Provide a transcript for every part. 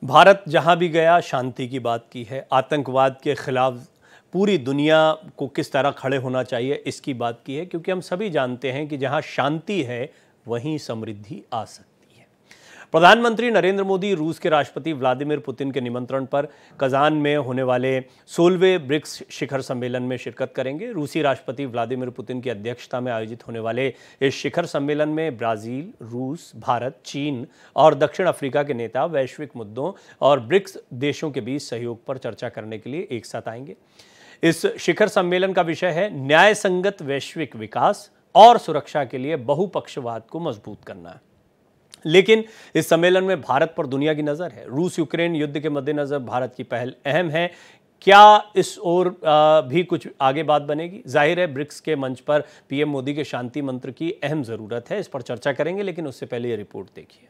भारत जहां भी गया शांति की बात की है, आतंकवाद के खिलाफ पूरी दुनिया को किस तरह खड़े होना चाहिए इसकी बात की है, क्योंकि हम सभी जानते हैं कि जहां शांति है वहीं समृद्धि आ सकती है। प्रधानमंत्री नरेंद्र मोदी रूस के राष्ट्रपति व्लादिमीर पुतिन के निमंत्रण पर कजान में होने वाले 16वें ब्रिक्स शिखर सम्मेलन में शिरकत करेंगे। रूसी राष्ट्रपति व्लादिमीर पुतिन की अध्यक्षता में आयोजित होने वाले इस शिखर सम्मेलन में ब्राजील, रूस, भारत, चीन और दक्षिण अफ्रीका के नेता वैश्विक मुद्दों और ब्रिक्स देशों के बीच सहयोग पर चर्चा करने के लिए एक साथ आएंगे। इस शिखर सम्मेलन का विषय है न्याय संगत वैश्विक विकास और सुरक्षा के लिए बहुपक्षवाद को मजबूत करना। लेकिन इस सम्मेलन में भारत पर दुनिया की नज़र है। रूस यूक्रेन युद्ध के मद्देनज़र भारत की पहल अहम है। क्या इस ओर भी कुछ आगे बात बनेगी? जाहिर है ब्रिक्स के मंच पर पीएम मोदी के शांति मंत्र की अहम ज़रूरत है। इस पर चर्चा करेंगे, लेकिन उससे पहले ये रिपोर्ट देखिए।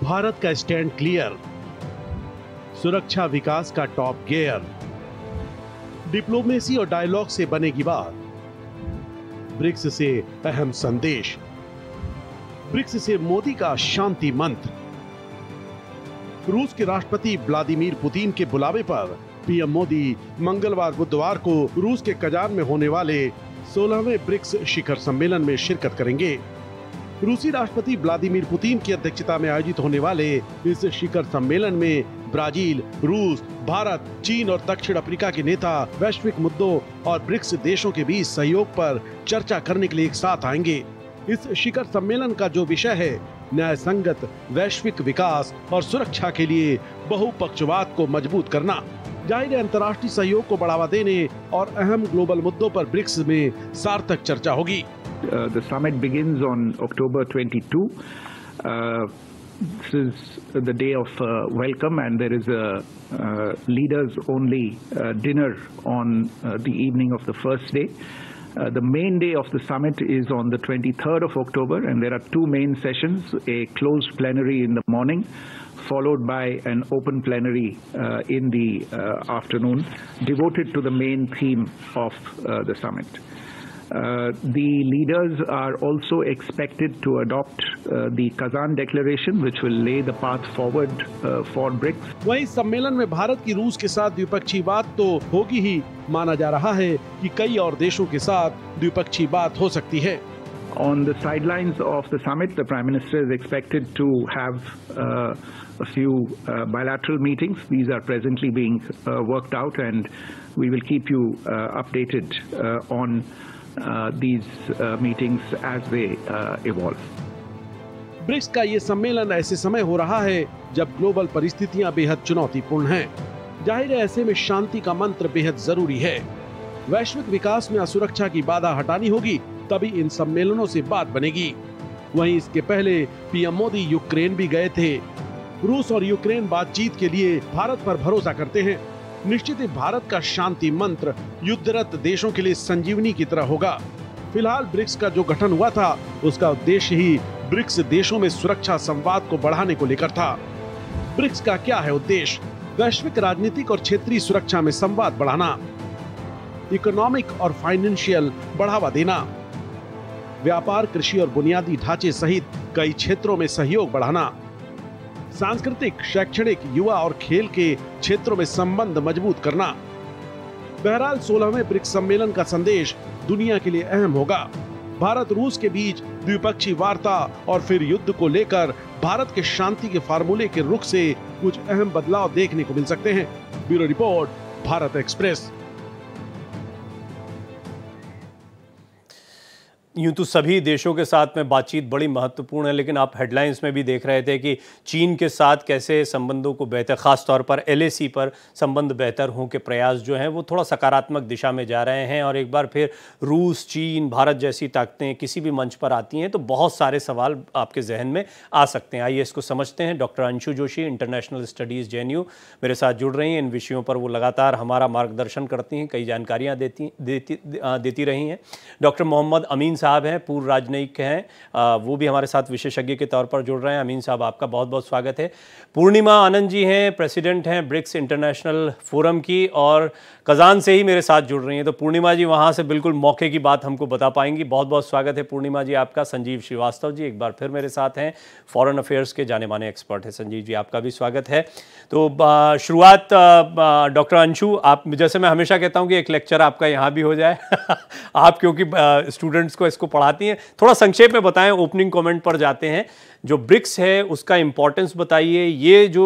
भारत का स्टैंड क्लियर, सुरक्षा विकास का टॉप गियर, डिप्लोमेसी और डायलॉग से बनेगी बात। ब्रिक्स से अहम संदेश, ब्रिक्स से मोदी का शांति मंत्र। रूस के राष्ट्रपति व्लादिमीर पुतिन के बुलावे पर पीएम मोदी मंगलवार बुधवार को रूस के कजान में होने वाले 16वें ब्रिक्स शिखर सम्मेलन में शिरकत करेंगे। रूसी राष्ट्रपति व्लादिमीर पुतिन की अध्यक्षता में आयोजित होने वाले इस शिखर सम्मेलन में ब्राजील, रूस, भारत, चीन और दक्षिण अफ्रीका के नेता वैश्विक मुद्दों और ब्रिक्स देशों के बीच सहयोग पर चर्चा करने के लिए एक साथ आएंगे। इस शिखर सम्मेलन का जो विषय है न्याय संगत वैश्विक विकास और सुरक्षा के लिए बहुपक्षवाद को मजबूत करना। जाहिर है अंतर्राष्ट्रीय सहयोग को बढ़ावा देने और अहम ग्लोबल मुद्दों पर ब्रिक्स में सार्थक चर्चा होगी। The summit begins on October 22. This is the day of welcome, and there is a leaders-only dinner on the evening of the first day. The main day of the summit is on the 23rd of October, and there are two main sessions, a closed plenary in the morning, followed by an open plenary in the afternoon, devoted to the main theme of the summit. The leaders are also expected to adopt the Kazan Declaration, which will lay the path forward for BRICS. वहीं सम्मेलन में भारत की रूस के साथ द्विपक्षीय बात तो होगी ही, माना जा रहा है कि कई और देशों के साथ द्विपक्षीय बात हो सकती है। On the sidelines of the summit, the Prime Minister is expected to have a few bilateral meetings. These are presently being worked out, and we will keep you updated on these meetings as they evolve. BRICS का ये सम्मेलन ऐसे समय हो रहा है जब global परिस्थितियां बेहद चुनौतीपूर्ण हैं। जाहिर है ऐसे में शांति का मंत्र बेहद जरूरी है। वैश्विक विकास में असुरक्षा की बाधा हटानी होगी, तभी इन सम्मेलनों से बात बनेगी। वहीं इसके पहले पीएम मोदी यूक्रेन भी गए थे। रूस और यूक्रेन बातचीत के लिए भारत पर भरोसा करते हैं। निश्चित ही भारत का शांति मंत्र युद्धरत देशों के लिए संजीवनी की तरह होगा। फिलहाल ब्रिक्स का जो गठन हुआ था उसका उद्देश्य ही ब्रिक्स देशों में सुरक्षा संवाद को बढ़ाने को लेकर था। ब्रिक्स का क्या है उद्देश्य? वैश्विक राजनीतिक और क्षेत्रीय सुरक्षा में संवाद बढ़ाना, इकोनॉमिक और फाइनेंशियल बढ़ावा देना, व्यापार, कृषि और बुनियादी ढांचे सहित कई क्षेत्रों में सहयोग बढ़ाना, सांस्कृतिक, शैक्षणिक, युवा और खेल के क्षेत्रों में संबंध मजबूत करना। बहरहाल 16वें ब्रिक्स सम्मेलन का संदेश दुनिया के लिए अहम होगा। भारत रूस के बीच द्विपक्षीय वार्ता और फिर युद्ध को लेकर भारत के शांति के फार्मूले के रुख से कुछ अहम बदलाव देखने को मिल सकते हैं। Bureau report, Bharat express. यूं तो सभी देशों के साथ में बातचीत बड़ी महत्वपूर्ण है, लेकिन आप हेडलाइंस में भी देख रहे थे कि चीन के साथ कैसे संबंधों को बेहतर, खास तौर पर LAC पर संबंध बेहतर हों के प्रयास जो हैं वो थोड़ा सकारात्मक दिशा में जा रहे हैं। और एक बार फिर रूस, चीन, भारत जैसी ताकतें किसी भी मंच पर आती हैं तो बहुत सारे सवाल आपके जहन में आ सकते हैं। आइए इसको समझते हैं। Doctor Anshu Joshi, international studies JNU, मेरे साथ जुड़ रही हैं। इन विषयों पर वो लगातार हमारा मार्गदर्शन करती हैं, कई जानकारियाँ देती रही हैं। डॉक्टर मोहम्मद अमीन साहब हैं, पूर्व राजनयिक हैं, वो भी हमारे साथ विशेषज्ञ के तौर पर जुड़ रहे हैं। अमीन साहब, आपका बहुत बहुत स्वागत है। पूर्णिमा आनंद जी हैं, प्रेसिडेंट हैं ब्रिक्स इंटरनेशनल फोरम की, और कज़ान से ही मेरे साथ जुड़ रही हैं। तो पूर्णिमा जी वहाँ से बिल्कुल मौके की बात हमको बता पाएंगी। बहुत बहुत स्वागत है पूर्णिमा जी आपका। संजीव श्रीवास्तव जी एक बार फिर मेरे साथ हैं, फॉरेन अफेयर्स के जाने माने एक्सपर्ट हैं। संजीव जी, आपका भी स्वागत है। तो शुरुआत डॉक्टर अंशु, आप, जैसे मैं हमेशा कहता हूं कि एक लेक्चर आपका यहाँ भी हो जाए आप क्योंकि स्टूडेंट्स को इसको पढ़ाती हैं, थोड़ा संक्षेप में बताएं, ओपनिंग कमेंट पर जाते हैं। जो ब्रिक्स है उसका इंपॉर्टेंस बताइए। ये जो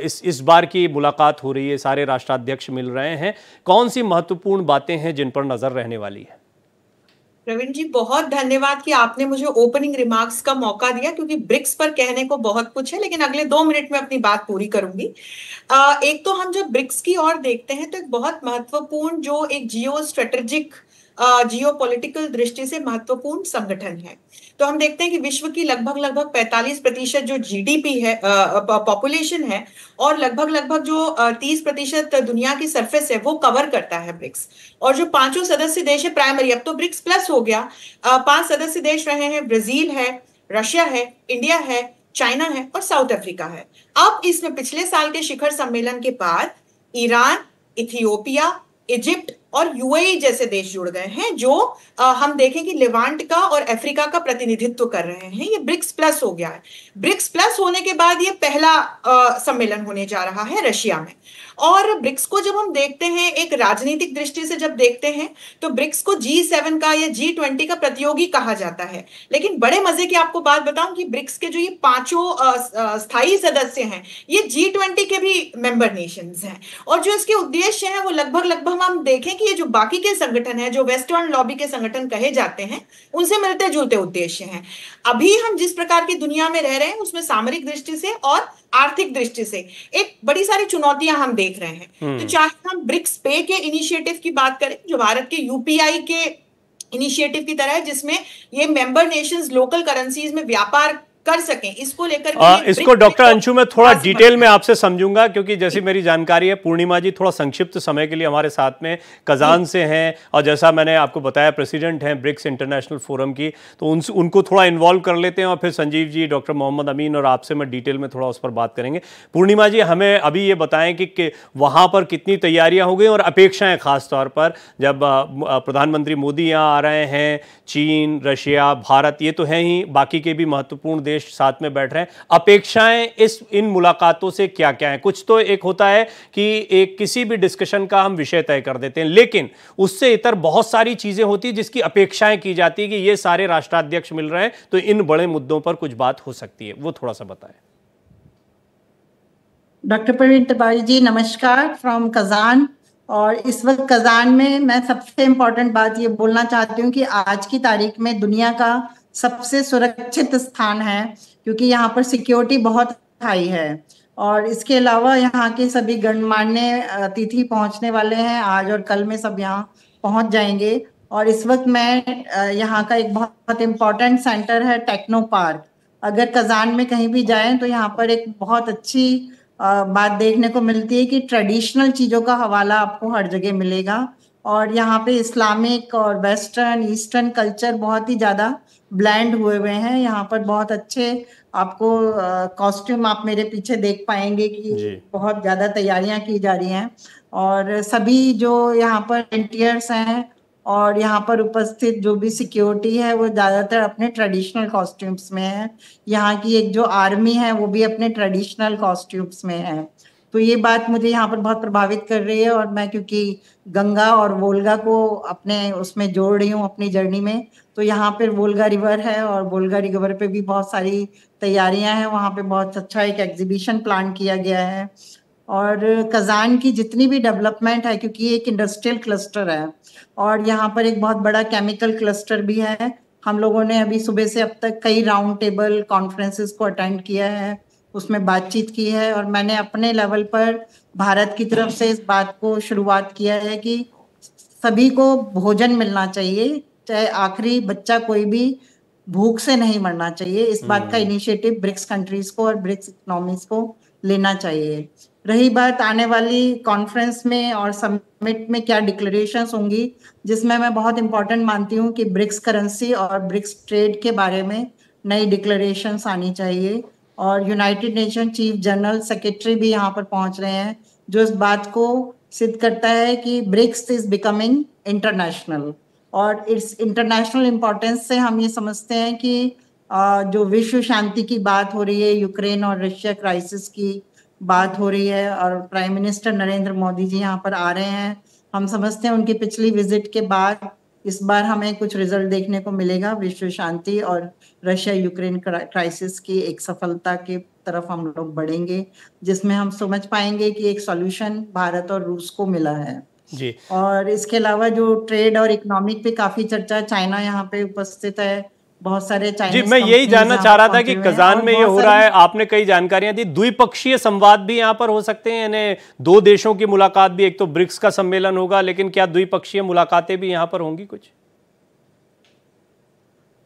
इस बार की मुलाकात हो रही है, सारे राष्ट्राध्यक्ष मिल रहे हैं, कौन सी महत्वपूर्ण बातें हैं जिन पर नजर रहने वाली है? प्रवीण जी, बहुत धन्यवाद कि आपने मुझे ओपनिंग रिमार्क्स का मौका दिया, क्योंकि ब्रिक्स पर कहने को बहुत कुछ है, लेकिन अगले 2 मिनट में अपनी बात पूरी करूंगी। एक तो हम जब ब्रिक्स की ओर देखते हैं तो एक बहुत महत्वपूर्ण, जो एक जियो स्ट्रेटेजिक, जियो पॉलिटिकल दृष्टि से महत्वपूर्ण संगठन है। तो हम देखते हैं कि विश्व की लगभग 45% जो जीडीपी है, पॉपुलेशन है, और लगभग जो 30% दुनिया की सरफेस है, वो कवर करता है ब्रिक्स। और जो 5 सदस्य देश है प्राइमरी, अब तो ब्रिक्स प्लस हो गया, 5 सदस्य देश रहे हैं, ब्राजील है, रशिया है, इंडिया है, चाइना है और साउथ अफ्रीका है। अब इसमें पिछले साल के शिखर सम्मेलन के बाद ईरान, इथियोपिया, इजिप्ट और यूएई जैसे देश जुड़ गए हैं, जो हम देखें कि लेवांट का और अफ्रीका का प्रतिनिधित्व कर रहे हैं। ये ब्रिक्स प्लस हो गया है। ब्रिक्स प्लस होने के बाद ये पहला सम्मेलन होने जा रहा है रशिया में। और ब्रिक्स को जब हम देखते हैं एक राजनीतिक दृष्टि से, जब देखते हैं तो ब्रिक्स को G7 का या G20 का प्रतियोगी कहा जाता है। लेकिन बड़े मजे की आपको बात बताऊं कि ब्रिक्स के जो ये 5 स्थायी सदस्य हैं, ये G20 के भी मेंबर नेशंस हैं। और जो इसके उद्देश्य हैं वो लगभग हम देखें कि ये जो बाकी के संगठन है, जो वेस्टर्न लॉबी के संगठन कहे जाते हैं, उनसे मिलते जुलते उद्देश्य हैं। अभी हम जिस प्रकार की दुनिया में रह रहे हैं उसमें सामरिक दृष्टि से और आर्थिक दृष्टि से एक बड़ी सारी चुनौतियां हम देख रहे हैं। तो चाहे हम ब्रिक्स पे के इनिशिएटिव की बात करें, जो भारत के यूपीआई के इनिशिएटिव की तरह है, जिसमें ये मेंबर नेशंस लोकल करेंसीज में व्यापार कर सकें, इसको लेकर इसको डॉक्टर अंशु मैं थोड़ा डिटेल में आपसे समझूंगा, क्योंकि जैसी मेरी जानकारी है पूर्णिमा जी थोड़ा संक्षिप्त समय के लिए हमारे साथ में कज़ान से हैं, और जैसा मैंने आपको बताया प्रेसिडेंट हैं ब्रिक्स इंटरनेशनल फोरम की, तो उनको थोड़ा इन्वॉल्व कर लेते हैं, और फिर संजीव जी, डॉक्टर मोहम्मद अमीन और आपसे मैं डिटेल में थोड़ा उस पर बात करेंगे। पूर्णिमा जी, हमें अभी ये बताएं कि वहाँ पर कितनी तैयारियाँ हो गई और अपेक्षाएँ, खासतौर पर जब प्रधानमंत्री मोदी यहाँ आ रहे हैं, चीन, रशिया, भारत, ये तो हैं ही, बाकी के भी महत्वपूर्ण देश साथ में बैठ रहे हैं, अपेक्षाएं इन मुलाकातों से क्या क्या है? कुछ तो एक होता है कि एक किसी भी डिस्कशन का हम विषय तय कर देते हैं, लेकिन उससे इतर बहुत सारी चीजें होती है जिसकी अपेक्षाएं की जाती है कि ये सारे राष्ट्राध्यक्ष मिल रहे हैं तो इन बड़े मुद्दों पर कुछ बात हो सकती है, वो थोड़ा सा बताएं। डॉक्टर प्रवीण तिवारी जी, नमस्कार फ्रॉम कज़ान। और इस वक्त कज़ान में मैं सबसे इम्पोर्टेंट बात ये बोलना चाहती हूँ कि आज की तारीख में दुनिया का सबसे सुरक्षित स्थान है, क्योंकि यहाँ पर सिक्योरिटी बहुत हाई है। और इसके अलावा यहाँ के सभी गणमान्य अतिथि पहुँचने वाले हैं, आज और कल में सब यहाँ पहुँच जाएंगे। और इस वक्त मैं यहाँ का एक बहुत इम्पोर्टेंट सेंटर है टेक्नो पार्क। अगर कज़ान में कहीं भी जाएं तो यहाँ पर एक बहुत अच्छी बात देखने को मिलती है कि ट्रेडिशनल चीज़ों का हवाला आपको हर जगह मिलेगा। और यहाँ पे इस्लामिक और वेस्टर्न ईस्टर्न कल्चर बहुत ही ज़्यादा ब्लेंड हुए हैं। यहाँ पर बहुत अच्छे आपको कॉस्ट्यूम आप मेरे पीछे देख पाएंगे कि बहुत ज़्यादा तैयारियां की जा रही हैं। और सभी जो यहाँ पर वॉलंटियर्स हैं और यहाँ पर उपस्थित जो भी सिक्योरिटी है वो ज़्यादातर अपने ट्रेडिशनल कॉस्ट्यूम्स में है। यहाँ की एक जो आर्मी है वो भी अपने ट्रेडिशनल कॉस्ट्यूम्स में है। तो ये बात मुझे यहाँ पर बहुत प्रभावित कर रही है। और मैं क्योंकि गंगा और वोल्गा को अपने उसमें जोड़ रही हूँ अपनी जर्नी में, तो यहाँ पर वोल्गा रिवर है और वोल्गा रिवर पे भी बहुत सारी तैयारियां हैं। वहाँ पे बहुत अच्छा एक एग्जीबिशन प्लान किया गया है। और कज़ान की जितनी भी डेवलपमेंट है, क्योंकि ये एक इंडस्ट्रियल क्लस्टर है और यहाँ पर एक बहुत बड़ा केमिकल क्लस्टर भी है। हम लोगों ने अभी सुबह से अब तक कई राउंड टेबल कॉन्फ्रेंसेस को अटेंड किया है, उसमें बातचीत की है। और मैंने अपने लेवल पर भारत की तरफ से इस बात को शुरुआत किया है कि सभी को भोजन मिलना चाहिए, चाहे आखिरी बच्चा कोई भी भूख से नहीं मरना चाहिए। इस बात का इनिशिएटिव ब्रिक्स कंट्रीज को और ब्रिक्स इकोनॉमीज को लेना चाहिए। रही बात आने वाली कॉन्फ्रेंस में और समिट में क्या डिक्लेरेशंस होंगी, जिसमें मैं बहुत इंपॉर्टेंट मानती हूँ कि ब्रिक्स करेंसी और ब्रिक्स ट्रेड के बारे में नई डिक्लेरेशंस आनी चाहिए। और United nation chief general secretary भी यहाँ पर पहुंच रहे हैं, जो इस बात को सिद्ध करता है कि ब्रिक्स इज बिकमिंग इंटरनेशनल। और इस इंटरनेशनल इम्पोर्टेंस से हम ये समझते हैं कि जो विश्व शांति की बात हो रही है, यूक्रेन और रशिया क्राइसिस की बात हो रही है, और प्राइम मिनिस्टर नरेंद्र मोदी जी यहाँ पर आ रहे हैं, हम समझते हैं उनकी पिछली विजिट के बाद इस बार हमें कुछ रिजल्ट देखने को मिलेगा। विश्व शांति और रशिया यूक्रेन क्राइसिस की एक सफलता की तरफ हम लोग बढ़ेंगे, जिसमें हम समझ पाएंगे कि एक सॉल्यूशन भारत और रूस को मिला है जी। और इसके अलावा जो ट्रेड और इकोनॉमिक पे काफी चर्चा, चाइना यहाँ पे उपस्थित है, बहुत सारे जी, चाइनीज मैं यही जानना चाह रहा था कि कजान में ये हो रहा है, आपने कई जानकारियां दी, द्विपक्षीय संवाद भी यहाँ पर हो सकते हैं, यानी दो देशों की मुलाकात भी, एक तो ब्रिक्स का सम्मेलन होगा, लेकिन क्या द्विपक्षीय मुलाकातें भी यहाँ पर होंगी कुछ?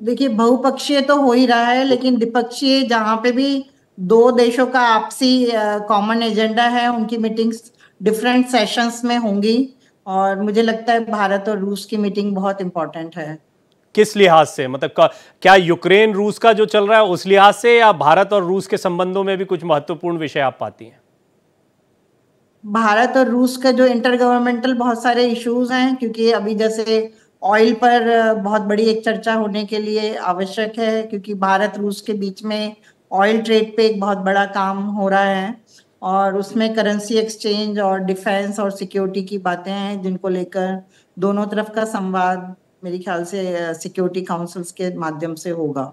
देखिए, बहुपक्षीय तो हो ही रहा है, लेकिन द्विपक्षीय जहाँ पे भी दो देशों का आपसी कॉमन एजेंडा है, उनकी मीटिंग्स डिफरेंट सेशंस में होंगी, और मुझे लगता है भारत और रूस की मीटिंग बहुत इंपॉर्टेंट है। किस लिहाज से, मतलब क्या यूक्रेन रूस का जो चल रहा है उस लिहाज से, या भारत और रूस के संबंधों में भी कुछ महत्वपूर्ण विषय आप पाती हैं? भारत और रूस का जो इंटर गवर्नमेंटल बहुत सारे इश्यूज हैं, क्योंकि अभी जैसे ऑयल पर बहुत बड़ी एक चर्चा होने के लिए आवश्यक है, क्योंकि भारत रूस के बीच में ऑयल ट्रेड पे एक बहुत बड़ा काम हो रहा है, और उसमें करेंसी एक्सचेंज और डिफेंस और सिक्योरिटी की बातें हैं, जिनको लेकर दोनों तरफ का संवाद मेरे ख्याल से सिक्योरिटी काउंसिल्स के माध्यम से होगा।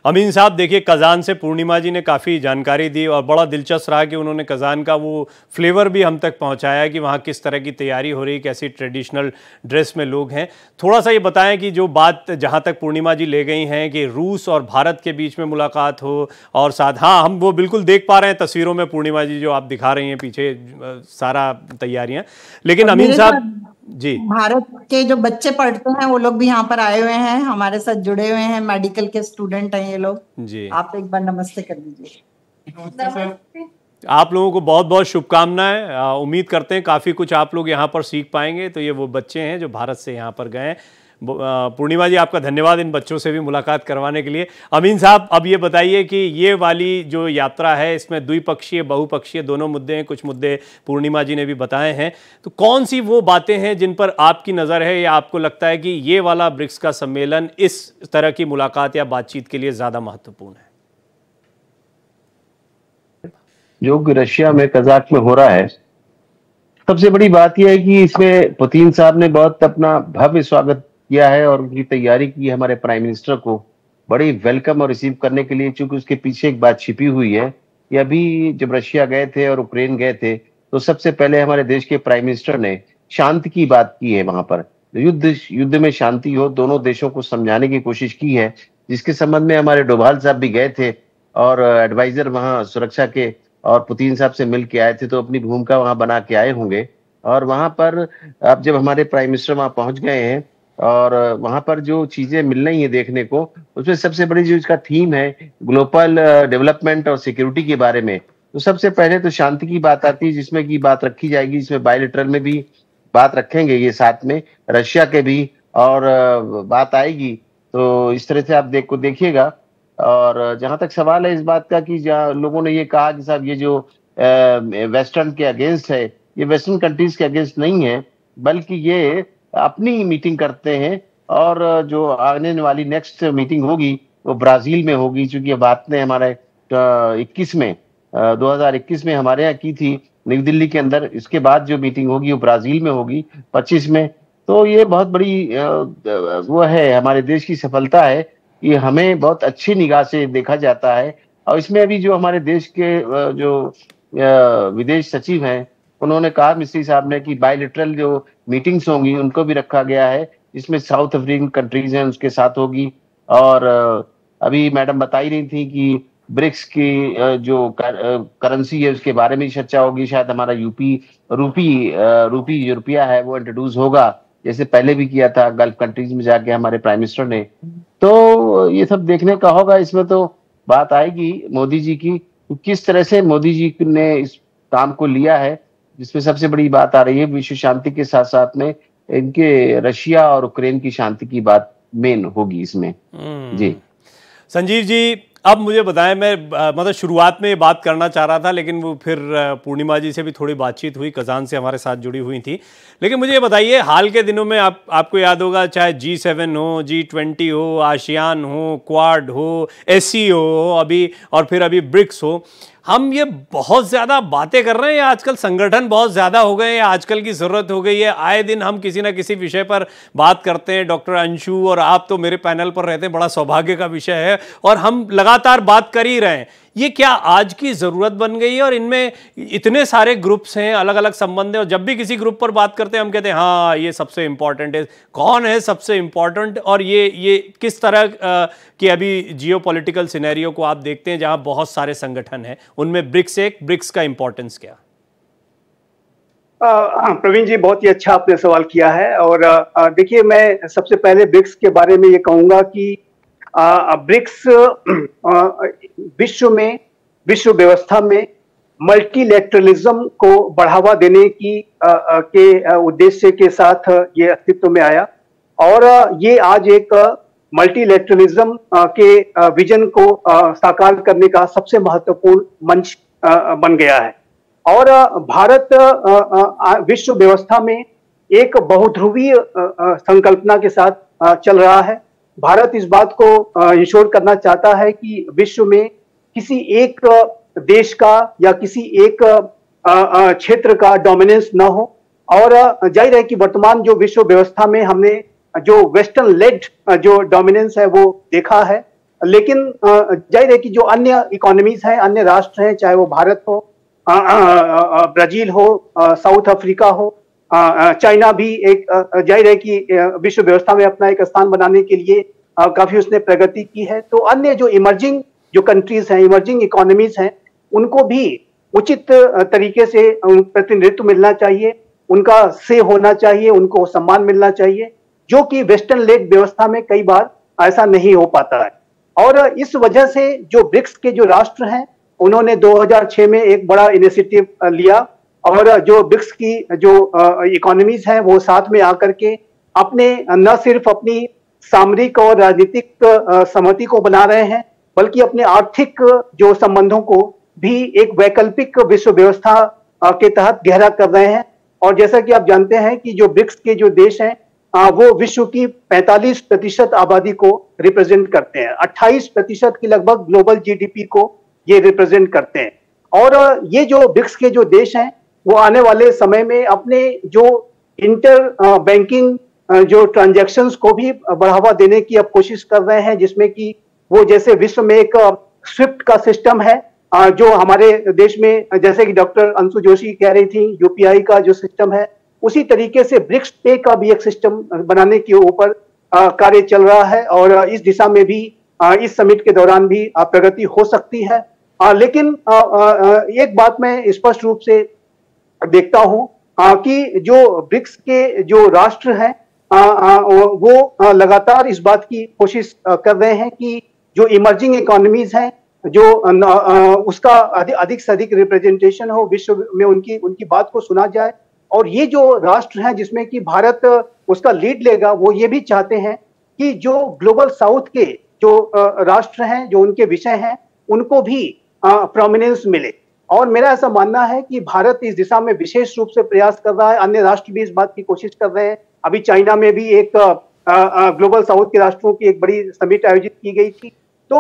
अमीन साहब, देखिए, कजान से पूर्णिमा जी ने काफ़ी जानकारी दी और बड़ा दिलचस्प रहा कि उन्होंने कजान का वो फ्लेवर भी हम तक पहुंचाया कि वहाँ किस तरह की तैयारी हो रही, कैसी ट्रेडिशनल ड्रेस में लोग हैं। थोड़ा सा ये बताएं कि जो बात जहाँ तक पूर्णिमा जी ले गई हैं कि रूस और भारत के बीच में मुलाकात हो, और साथ, हाँ, हम वो बिल्कुल देख पा रहे हैं तस्वीरों में पूर्णिमा जी जो आप दिखा रही हैं पीछे सारा तैयारियाँ, लेकिन अमीन साहब जी, भारत के जो बच्चे पढ़ते हैं वो लोग भी यहाँ पर आए हुए हैं, हमारे साथ जुड़े हुए हैं, मेडिकल के स्टूडेंट हैं ये लोग जी। आप एक बार नमस्ते कर दीजिए। आप लोगों को बहुत बहुत शुभकामनाएं, उम्मीद करते हैं काफ़ी कुछ आप लोग यहाँ पर सीख पाएंगे। तो ये वो बच्चे हैं जो भारत से यहाँ पर गए हैं। पूर्णिमा जी, आपका धन्यवाद इन बच्चों से भी मुलाकात करवाने के लिए। अमीन साहब, अब ये बताइए कि ये वाली जो यात्रा है इसमें द्विपक्षीय बहुपक्षीय दोनों मुद्दे हैं, कुछ मुद्दे पूर्णिमा जी ने भी बताए हैं, तो कौन सी वो बातें हैं जिन पर आपकी नज़र है, या आपको लगता है कि ये वाला ब्रिक्स का सम्मेलन इस तरह की मुलाकात या बातचीत के लिए ज़्यादा महत्वपूर्ण है? जो रशिया में, कजाक में हो रहा है, सबसे बड़ी बात यह है कि इसमें पुतिन साहब ने बहुत अपना भव्य स्वागत किया है और उनकी तैयारी की है हमारे प्राइम मिनिस्टर को बड़ी वेलकम और रिसीव करने के लिए, क्योंकि उसके पीछे एक बात छिपी हुई है कि अभी जब रशिया गए थे और यूक्रेन गए थे तो सबसे पहले हमारे देश के प्राइम मिनिस्टर ने शांति की बात की है। वहां पर युद्ध में शांति हो, दोनों देशों को समझाने की कोशिश की है, जिसके संबंध में हमारे डोभाल साहब भी गए थे और एडवाइजर वहां सुरक्षा के और पुतिन साहब से मिल के आए थे, तो अपनी भूमिका वहां बना के आए होंगे। और वहां पर अब जब हमारे प्राइम मिनिस्टर वहां पहुंच गए हैं और वहां पर जो चीजें मिल रही है देखने को, उसमें सबसे बड़ी जो इसका थीम है ग्लोबल डेवलपमेंट और सिक्योरिटी के बारे में, तो सबसे पहले तो शांति की बात आती है, जिसमें की बात रखी जाएगी, जिसमें बायलैटरल में भी बात रखेंगे ये साथ में रशिया के भी, और बात आएगी। तो इस तरह से आप देखिएगा। और जहां तक सवाल है इस बात का कि जहाँ लोगों ने ये कहा कि साहब ये जो वेस्टर्न के अगेंस्ट है, ये वेस्टर्न कंट्रीज के अगेंस्ट नहीं है, बल्कि ये अपनी मीटिंग करते हैं, और जो आने वाली नेक्स्ट मीटिंग होगी वो ब्राजील में होगी, क्योंकि ये बात ने हमारे 2021 में हमारे यहाँ की थी नई दिल्ली के अंदर। इसके बाद जो मीटिंग होगी वो ब्राजील में होगी 25 में। तो ये बहुत बड़ी वो है, हमारे देश की सफलता है, ये हमें बहुत अच्छी निगाह से देखा जाता है। और इसमें अभी जो हमारे देश के जो विदेश सचिव हैं, उन्होंने कहा मिस्त्री साहब ने कि बायलैटरल जो मीटिंग्स होंगी उनको भी रखा गया है, इसमें साउथ अफ्रीकन कंट्रीज हैं उसके साथ होगी। और अभी मैडम बता ही रही थी कि ब्रिक्स की जो करेंसी है उसके बारे में चर्चा होगी, शायद हमारा रूपी रुपया है वो इंट्रोड्यूस होगा, जैसे पहले भी किया था गल्फ कंट्रीज में जाके हमारे प्राइम मिनिस्टर ने। तो ये सब देखने का होगा। इसमें तो बात आएगी मोदी जी की किस तरह से मोदी जी ने इस काम को लिया है, जिसमें सबसे बड़ी बात आ रही है विश्व शांति के साथ साथ में इनके रशिया और यूक्रेन की शांति की बात मेन होगी इसमें। जी संजीव जी, अब मुझे बताएं, मैं मतलब शुरुआत में ये बात करना चाह रहा था, लेकिन वो फिर पूर्णिमा जी से भी थोड़ी बातचीत हुई, कजान से हमारे साथ जुड़ी हुई थी। लेकिन मुझे ये बताइए, हाल के दिनों में आपको याद होगा, चाहे G7 हो, G20 हो, आसियान हो, क्वाड हो, SCO हो अभी, और फिर अभी ब्रिक्स हो, हम ये बहुत ज़्यादा बातें कर रहे हैं या आजकल संगठन बहुत ज़्यादा हो गए हैं, आजकल की ज़रूरत हो गई है? आए दिन हम किसी ना किसी विषय पर बात करते हैं। डॉक्टर अंशु और आप तो मेरे पैनल पर रहते हैं, बड़ा सौभाग्य का विषय है, और हम लगातार बात कर ही रहे हैं। ये क्या आज की ज़रूरत बन गई है? और इनमें इतने सारे ग्रुप्स हैं, अलग अलग संबंध हैं, और जब भी किसी ग्रुप पर बात करते हैं हम कहते हैं हाँ ये सबसे इम्पॉर्टेंट है। कौन है सबसे इम्पॉर्टेंट? और ये किस तरह कि अभी जियोपॉलिटिकल सिनेरियो को आप देखते हैं जहां बहुत सारे संगठन हैं, उनमें ब्रिक्स का इंपॉर्टेंस क्या? प्रवीण जी, बहुत ही अच्छा आपने सवाल किया है। और देखिए, मैं सबसे पहले ब्रिक्स के बारे में ये कहूंगा कि ब्रिक्स विश्व व्यवस्था में मल्टीलैटरलिज्म को बढ़ावा देने की के उद्देश्य के साथ ये अस्तित्व में आया, और ये आज एक मल्टीलैटरलिज्म के विजन को साकार करने का सबसे महत्वपूर्ण मंच बन गया है। और भारत विश्व व्यवस्था में एक बहुध्रुवीय संकल्पना के साथ चल रहा है। भारत इस बात को इंश्योर करना चाहता है कि विश्व में किसी एक देश का या किसी एक क्षेत्र का डोमिनेंस न हो। और जाहिर है कि वर्तमान जो विश्व व्यवस्था में हमने जो वेस्टर्न लेड जो डोमिनेंस है वो देखा है, लेकिन जाहिर है कि जो अन्य इकोनॉमीज हैं, अन्य राष्ट्र हैं, चाहे वो भारत हो, ब्राजील हो, साउथ अफ्रीका हो, चाइना भी एक जाहिर है कि विश्व व्यवस्था में अपना एक स्थान बनाने के लिए काफी उसने प्रगति की है। तो अन्य जो इमर्जिंग जो कंट्रीज हैं, इमर्जिंग इकोनॉमीज हैं, उनको भी उचित तरीके से प्रतिनिधित्व मिलना चाहिए, उनका से होना चाहिए, उनको सम्मान मिलना चाहिए, जो कि वेस्टर्न लेड व्यवस्था में कई बार ऐसा नहीं हो पाता है। और इस वजह से जो ब्रिक्स के जो राष्ट्र हैं, उन्होंने 2006 में एक बड़ा इनिशिएटिव लिया, और जो ब्रिक्स की जो इकोनॉमीज हैं वो साथ में आकर के अपने न सिर्फ अपनी सामरिक और राजनीतिक सहमति को बना रहे हैं, बल्कि अपने आर्थिक जो संबंधों को भी एक वैकल्पिक विश्व व्यवस्था के तहत गहरा कर रहे हैं। और जैसा कि आप जानते हैं कि जो ब्रिक्स के जो देश हैं वो विश्व की 45% आबादी को रिप्रेजेंट करते हैं, 28% की लगभग ग्लोबल जीडीपी को ये रिप्रेजेंट करते हैं। और ये जो ब्रिक्स के जो देश हैं वो आने वाले समय में अपने जो इंटर बैंकिंग जो ट्रांजैक्शंस को भी बढ़ावा देने की अब कोशिश कर रहे हैं, जिसमें कि वो जैसे विश्व में एक स्विफ्ट का सिस्टम है जो हमारे देश में, जैसे कि डॉक्टर अंशु जोशी कह रही थी, यूपीआई का जो सिस्टम है, उसी तरीके से ब्रिक्स पे का भी एक सिस्टम बनाने के ऊपर कार्य चल रहा है। और इस दिशा में भी इस समिट के दौरान भी प्रगति हो सकती है। लेकिन एक बात मैं स्पष्ट रूप से देखता हूं कि जो ब्रिक्स के जो राष्ट्र हैं वो लगातार इस बात की कोशिश कर रहे हैं कि जो इमर्जिंग इकोनॉमीज हैं, जो उसका अधिक से अधिक रिप्रेजेंटेशन हो विश्व में, उनकी बात को सुना जाए। और ये जो राष्ट्र हैं जिसमें कि भारत उसका लीड लेगा, वो ये भी चाहते हैं कि जो ग्लोबल साउथ के जो राष्ट्र हैं, जो उनके विषय हैं, उनको भी प्रोमिनेंस मिले। और मेरा ऐसा मानना है कि भारत इस दिशा में विशेष रूप से प्रयास कर रहा है। अन्य राष्ट्र भी इस बात की कोशिश कर रहे हैं। अभी चाइना में भी एक ग्लोबल साउथ के राष्ट्रों की एक बड़ी समिट आयोजित की गई थी। तो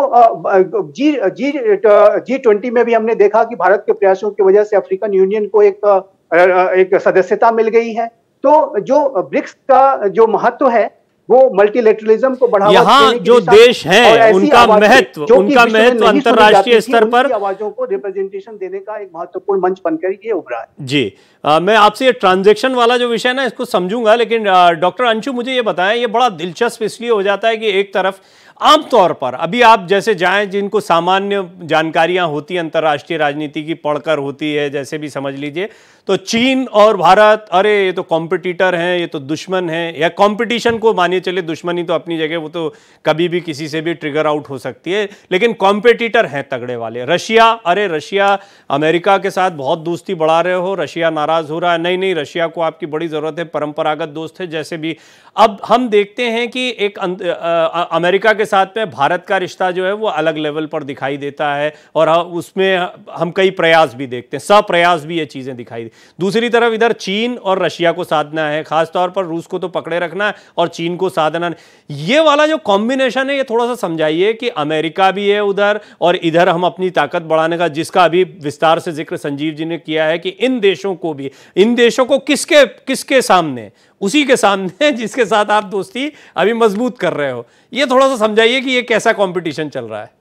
G20 में भी हमने देखा कि भारत के प्रयासों की वजह से अफ्रीकन यूनियन को एक सदस्यता मिल गई है। तो जो ब्रिक्स का जो महत्व है वो मल्टीलेटरलिज्म को बढ़ावा यहाँ जो देश हैं उनका महत्व अंतरराष्ट्रीय स्तर पर आवाजों को रिप्रेजेंटेशन देने का एक महत्वपूर्ण मंच बनकर ये उभरा है। जी मैं आपसे ये ट्रांजैक्शन वाला जो विषय है ना, इसको समझूंगा, लेकिन डॉक्टर अंशु मुझे ये बताएं, ये बड़ा दिलचस्प इसलिए हो जाता है कि एक तरफ आमतौर पर अभी आप जैसे जाएं, जिनको सामान्य जानकारियां होती अंतर्राष्ट्रीय राजनीति की पढ़कर होती है, जैसे भी समझ लीजिए, तो चीन और भारत, अरे ये तो कॉम्पिटिटर हैं, ये तो दुश्मन हैं, या कंपटीशन को मानिए चले, दुश्मनी तो अपनी जगह, वो तो कभी भी किसी से भी ट्रिगर आउट हो सकती है, लेकिन कॉम्पिटिटर हैं तगड़े वाले। रशिया, अरे रशिया अमेरिका के साथ बहुत दोस्ती बढ़ा रहे हो, रशिया नाराज हो रहा है, नहीं नहीं रशिया को आपकी बड़ी ज़रूरत है, परंपरागत दोस्त है जैसे भी। अब हम देखते हैं कि एक अमेरिका के साथ में भारत का रिश्ता जो है वो अलग लेवल पर दिखाई देता है, और उसमें हम कई प्रयास भी देखते हैं, सप्रयास भी ये चीज़ें दिखाई। दूसरी तरफ इधर चीन और रशिया को साधना है, खासतौर पर रूस को तो पकड़े रखना है और चीन को साधना। ये वाला जो कॉम्बिनेशन है, ये थोड़ा सा समझाइए कि अमेरिका भी है उधर और इधर हम अपनी ताकत बढ़ाने का, जिसका अभी विस्तार से जिक्र संजीव जी ने किया है कि इन देशों को भी, इन देशों को किसके सामने, उसी के सामने जिसके साथ आप दोस्ती अभी मजबूत कर रहे हो। ये थोड़ा सा समझाइए कि ये कैसा कंपटीशन चल रहा है।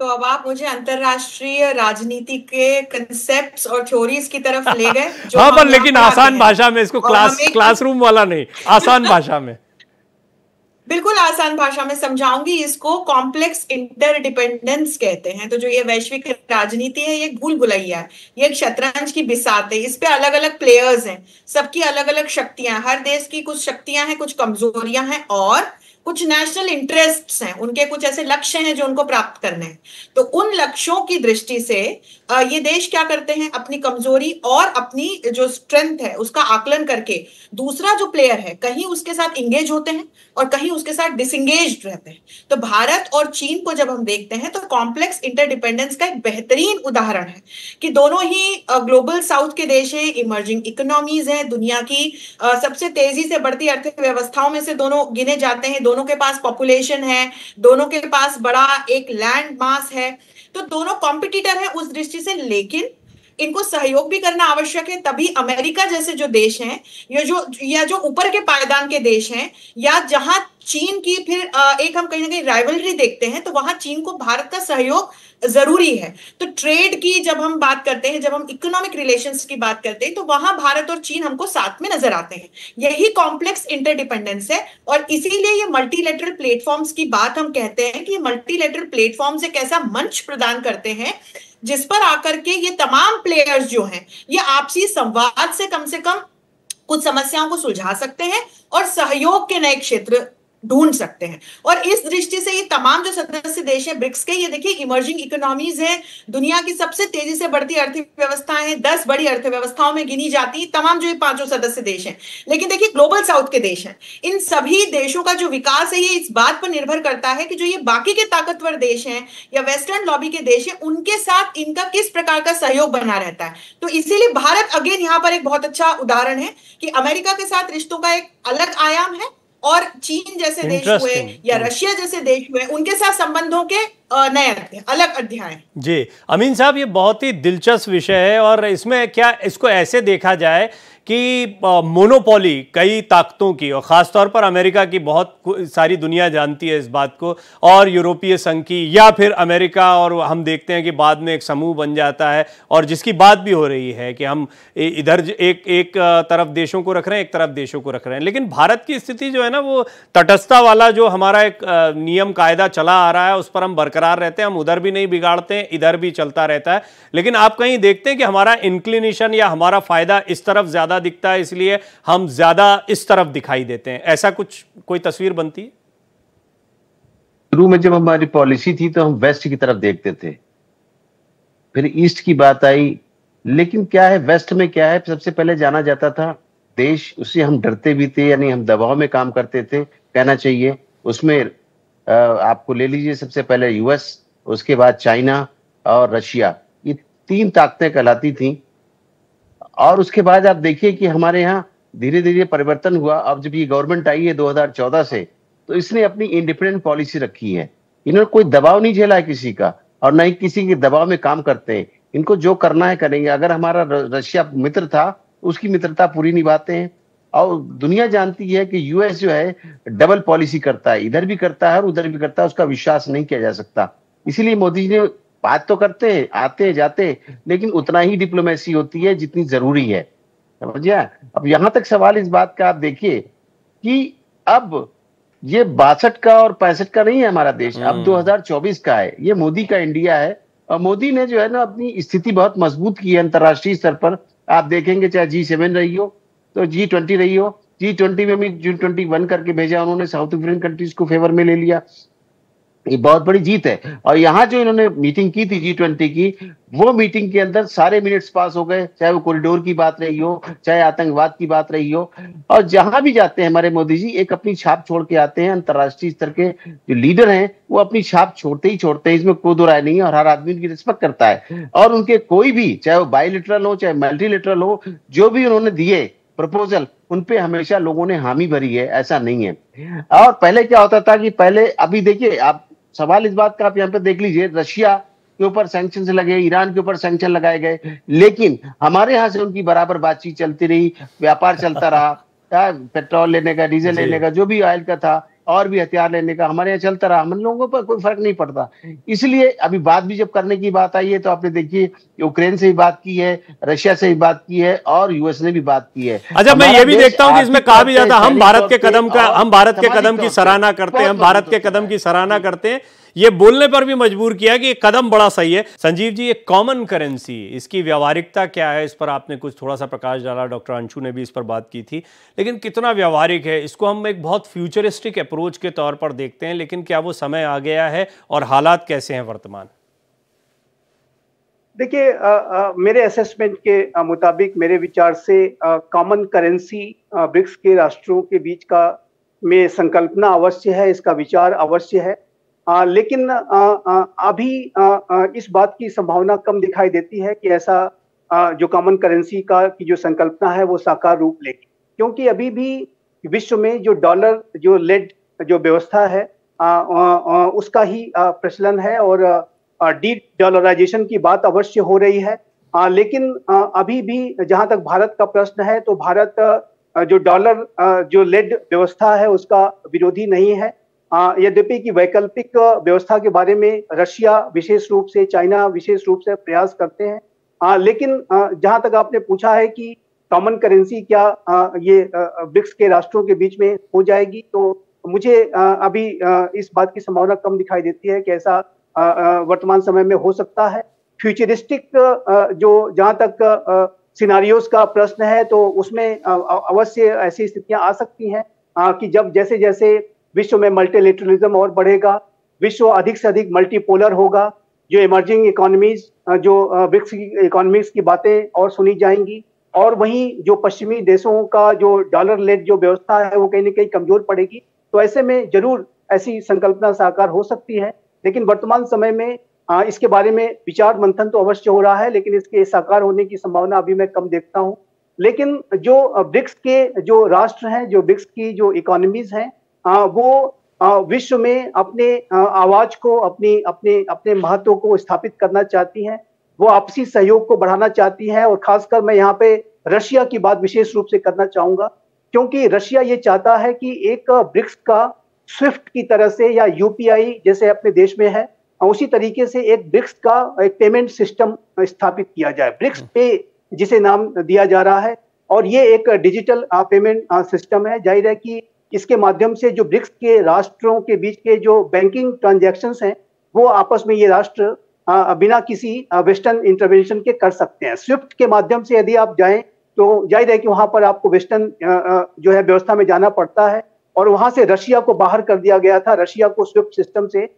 तो अब आप मुझे अंतरराष्ट्रीय राजनीति के कंसेप्ट्स और थ्योरीज की तरफ ले गए। हाँ, पर लेकिन आसान भाषा में, इसको क्लासरूम वाला नहीं, आसान भाषा में। बिल्कुल आसान भाषा में समझाऊंगी। इसको कॉम्प्लेक्स इंटरडिपेंडेंस कहते हैं। तो जो ये वैश्विक राजनीति है, ये भूल भुलैया है, ये एक शतरंज की बिसात है। इस पे अलग अलग प्लेयर्स हैं, सबकी अलग अलग शक्तियां, हर देश की कुछ शक्तियां हैं, कुछ कमजोरियां हैं, और कुछ नेशनल इंटरेस्ट्स हैं, उनके कुछ ऐसे लक्ष्य हैं जो उनको प्राप्त करने हैं। तो उन लक्ष्यों की दृष्टि से ये देश क्या करते हैं, अपनी कमजोरी और अपनी जो स्ट्रेंथ है उसका आकलन करके दूसरा जो प्लेयर है कहीं उसके साथ इंगेज होते हैं और कहीं उसके साथ डिसंगेज्ड रहते हैं। तो भारत और चीन को जब हम देखते हैं तो कॉम्प्लेक्स इंटरडिपेंडेंस का एक बेहतरीन उदाहरण है कि दोनों ही ग्लोबल साउथ के देश हैं, इमर्जिंग इकोनॉमीज हैं, दुनिया की सबसे तेजी से बढ़ती अर्थव्यवस्थाओं में से दोनों गिने जाते हैं। दोनों के पास पॉपुलेशन है, दोनों के पास बड़ा एक लैंड मास है, तो दोनों कॉम्पिटिटर है उस दृष्टि से। लेकिन इनको सहयोग भी करना आवश्यक है, तभी अमेरिका जैसे जो देश हैं, या जो ऊपर के पायदान के देश हैं, या जहां चीन की फिर एक हम कहीं ना कहीं राइवलरी देखते हैं, तो वहां चीन को भारत का सहयोग जरूरी है। तो ट्रेड की जब हम बात करते हैं, जब हम इकोनॉमिक रिलेशंस की बात करते हैं, तो वहां भारत और चीन हमको साथ में नजर आते हैं। यही कॉम्प्लेक्स इंटरडिपेंडेंस है, और इसीलिए ये मल्टीलेटरल प्लेटफॉर्म्स की बात हम कहते हैं कि मल्टीलेटरल प्लेटफॉर्म्स एक ऐसा मंच प्रदान करते हैं जिस पर आकर के ये तमाम प्लेयर्स जो हैं, ये आपसी संवाद से कम कुछ समस्याओं को सुलझा सकते हैं और सहयोग के नए क्षेत्र ढूंढ सकते हैं। और इस दृष्टि से ये तमाम जो सदस्य देश हैं ब्रिक्स के, ये देखिए इमर्जिंग इकोनॉमीज हैं, दुनिया की सबसे तेजी से बढ़ती अर्थव्यवस्थाएं हैं, 10 बड़ी अर्थव्यवस्थाओं में गिनी जाती तमाम जो ये 5 सदस्य देश हैं। लेकिन देखिए ग्लोबल साउथ के देश हैं, इन सभी देशों का जो विकास है ये इस बात पर निर्भर करता है कि जो ये बाकी के ताकतवर देश हैं या वेस्टर्न लॉबी के देश हैं, उनके साथ इनका किस प्रकार का सहयोग बना रहता है। तो इसीलिए भारत अगेन यहाँ पर एक बहुत अच्छा उदाहरण है कि अमेरिका के साथ रिश्तों का एक अलग आयाम है, और चीन जैसे देश हुए या रशिया जैसे देश हुए, उनके साथ संबंधों के नए अलग अध्याय। जी अमीन साहब, ये बहुत ही दिलचस्प विषय है, और इसमें क्या इसको ऐसे देखा जाए कि मोनोपोली कई ताकतों की, और ख़ासतौर पर अमेरिका की, बहुत सारी दुनिया जानती है इस बात को, और यूरोपीय संघ की, या फिर अमेरिका, और हम देखते हैं कि बाद में एक समूह बन जाता है, और जिसकी बात भी हो रही है कि हम इधर एक तरफ देशों को रख रहे हैं, एक तरफ देशों को रख रहे हैं। लेकिन भारत की स्थिति जो है ना, वो तटस्थता वाला जो हमारा एक नियम कायदा चला आ रहा है, उस पर हम बरकरार रहते हैं, हम उधर भी नहीं बिगाड़ते हैं, इधर भी चलता रहता है। लेकिन आप कहीं देखते हैं कि हमारा इंक्लिनेशन या हमारा फायदा इस तरफ ज्यादा दिखता है, इसलिए हम ज्यादा इस तरफ दिखाई देते हैं। ऐसा कोई तस्वीर बनती है? शुरू में जब हमारी पॉलिसी थी तो हम वेस्ट की तरफ देखते थे, फिर ईस्ट की बात आई। लेकिन क्या है, वेस्ट में क्या है, सबसे पहले जाना जाता था देश, उससे हम डरते भी थे, यानी हम दबाव में काम करते थे कहना चाहिए। उसमें आपको ले लीजिए, सबसे पहले यूएस, उसके बाद चाइना और रशिया, ये 3 ताकतें कहलाती थी। और उसके बाद आप देखिए कि हमारे यहाँ धीरे धीरे परिवर्तन हुआ। अब जब ये गवर्नमेंट आई है 2014 से, तो इसने अपनी इंडिपेंडेंट पॉलिसी रखी है। इन्होंने कोई दबाव नहीं झेला है किसी का, और न ही किसी के दबाव में काम करते हैं। इनको जो करना है करेंगे। अगर हमारा रशिया मित्र था, उसकी मित्रता पूरी निभाते हैं। और दुनिया जानती है कि यूएस जो है डबल पॉलिसी करता है, इधर भी करता है और उधर भी करता है, उसका विश्वास नहीं किया जा सकता। इसीलिए मोदी जी ने बात तो करते हैं, आते जाते, लेकिन उतना ही डिप्लोमेसी होती है जितनी जरूरी है, समझिए। अब यहां तक सवाल इस बात का आप देखिए कि अब ये 62 का और 65 का नहीं है हमारा देश, अब 2024 का है। ये मोदी का इंडिया है और मोदी ने जो है ना अपनी स्थिति बहुत मजबूत की है अंतर्राष्ट्रीय स्तर पर। आप देखेंगे चाहे G7 रही हो तो G20 रही हो, G20 में भी G21 करके भेजा उन्होंने, साउथ अफ्रीकन कंट्रीज को फेवर में ले लिया। ये बहुत बड़ी जीत है। और यहाँ जो इन्होंने मीटिंग की थी G20 की, वो मीटिंग के अंदर सारे मिनट्स पास हो गए, चाहे वो कॉरिडोर की बात रही हो, चाहे आतंकवाद की बात रही हो। और जहां भी जाते हैं हमारे मोदी जी एक अपनी छाप छोड़ के आते हैं। अंतर्राष्ट्रीय स्तर के जो लीडर हैं वो अपनी छाप छोड़ते ही छोड़ते हैं, इसमें कोई दो राय नहीं है। और हर आदमी उनकी रिस्पेक्ट करता है। और उनके कोई भी, चाहे वो बायलैटरल हो चाहे मल्टीलैटरल हो, जो भी उन्होंने दिए प्रपोजल, उन पे हमेशा लोगों ने हामी भरी है, ऐसा नहीं है। और पहले क्या होता था कि पहले, अभी देखिए आप सवाल इस बात का आप यहाँ पे देख लीजिए, रशिया के ऊपर सैंक्शन लगे, ईरान के ऊपर सैंक्शन लगाए गए, लेकिन हमारे यहाँ से उनकी बराबर बातचीत चलती रही, व्यापार चलता रहा, पेट्रोल लेने का, डीजल लेने का, जो भी ऑयल का था, और भी हथियार लेने का हमारे यहाँ चलता रहा। हम लोगों पर कोई फर्क नहीं पड़ता। इसलिए अभी बात भी जब करने की बात आई है तो आपने देखिए यूक्रेन से भी बात की है, रशिया से भी बात की है और यूएस ने भी बात की है। अच्छा, मैं ये भी देखता हूं कि इसमें कहा भी जाता है हम भारत के कदम की सराहना करते हैं, हम भारत के कदम की सराहना करते हैं। ये बोलने पर भी मजबूर किया कि ये कदम बड़ा सही है। संजीव जी, ये कॉमन करेंसी, इसकी व्यावहारिकता क्या है, इस पर आपने कुछ थोड़ा सा प्रकाश डाला, डॉक्टर अंशु ने भी इस पर बात की थी, लेकिन कितना व्यावहारिक है? इसको हम एक बहुत फ्यूचरिस्टिक अप्रोच के तौर पर देखते हैं, लेकिन क्या वो समय आ गया है और हालात कैसे हैं वर्तमान? देखिए, मेरे असेसमेंट के मुताबिक, मेरे विचार से कॉमन करेंसी ब्रिक्स के राष्ट्रों के बीच का में संकल्पना अवश्य है, इसका विचार अवश्य है। लेकिन अभी इस बात की संभावना कम दिखाई देती है कि ऐसा जो कॉमन करेंसी की जो संकल्पना है वो साकार रूप लेगी, क्योंकि अभी भी विश्व में जो डॉलर जो लेड जो व्यवस्था है उसका ही प्रचलन है और डी डॉलराइजेशन की बात अवश्य हो रही है। लेकिन अभी भी जहां तक भारत का प्रश्न है तो भारत जो डॉलर जो लेड व्यवस्था है उसका विरोधी नहीं है। यद्यपि कि वैकल्पिक व्यवस्था के बारे में रशिया विशेष रूप से, चाइना विशेष रूप से प्रयास करते हैं। लेकिन जहां तक आपने पूछा है कि कॉमन करेंसी क्या ये ब्रिक्स के राष्ट्रों के बीच में हो जाएगी, तो मुझे अभी इस बात की संभावना कम दिखाई देती है कि ऐसा वर्तमान समय में हो सकता है। फ्यूचरिस्टिक जो जहां तक सिनारियोस का प्रश्न है तो उसमें अवश्य ऐसी स्थितियां आ सकती हैं कि जब जैसे जैसे विश्व में मल्टीलेटरलिज्म और बढ़ेगा, विश्व अधिक से अधिक मल्टीपोलर होगा, जो इमर्जिंग इकोनॉमीज जो ब्रिक्स की इकोनॉमीज की बातें और सुनी जाएंगी, और वहीं जो पश्चिमी देशों का जो डॉलर लेड जो व्यवस्था है वो कहीं ना कहीं कमजोर पड़ेगी। तो ऐसे में जरूर ऐसी संकल्पना साकार हो सकती है, लेकिन वर्तमान समय में इसके बारे में विचार मंथन तो अवश्य हो रहा है, लेकिन इसके साकार होने की संभावना अभी मैं कम देखता हूँ। लेकिन जो ब्रिक्स के जो राष्ट्र हैं, जो ब्रिक्स की जो इकोनॉमीज हैं, वो विश्व में अपने आवाज को, अपने महत्व को स्थापित करना चाहती हैं। वो आपसी सहयोग को बढ़ाना चाहती हैं और खासकर मैं यहाँ पे रशिया की बात विशेष रूप से करना चाहूंगा, क्योंकि रशिया ये चाहता है कि एक ब्रिक्स का स्विफ्ट की तरह से या यूपीआई जैसे अपने देश में है, उसी तरीके से एक ब्रिक्स का एक पेमेंट सिस्टम स्थापित किया जाए, ब्रिक्स पे जिसे नाम दिया जा रहा है। और ये एक डिजिटल पेमेंट सिस्टम है। जाहिर है कि इसके माध्यम से जो ब्रिक्स के राष्ट्रों के बीच के जो बैंकिंग ट्रांजैक्शंस हैं वो आपस में ये राष्ट्र बिना किसी वेस्टर्न इंटरवेंशन के कर सकते हैं। स्विफ्ट के माध्यम से यदि आप जाएं तो जाहिर है कि वहां पर आपको वेस्टर्न जो है व्यवस्था में जाना पड़ता है, और वहां से रशिया को बाहर कर दिया गया था। रशिया को स्विफ्ट सिस्टम से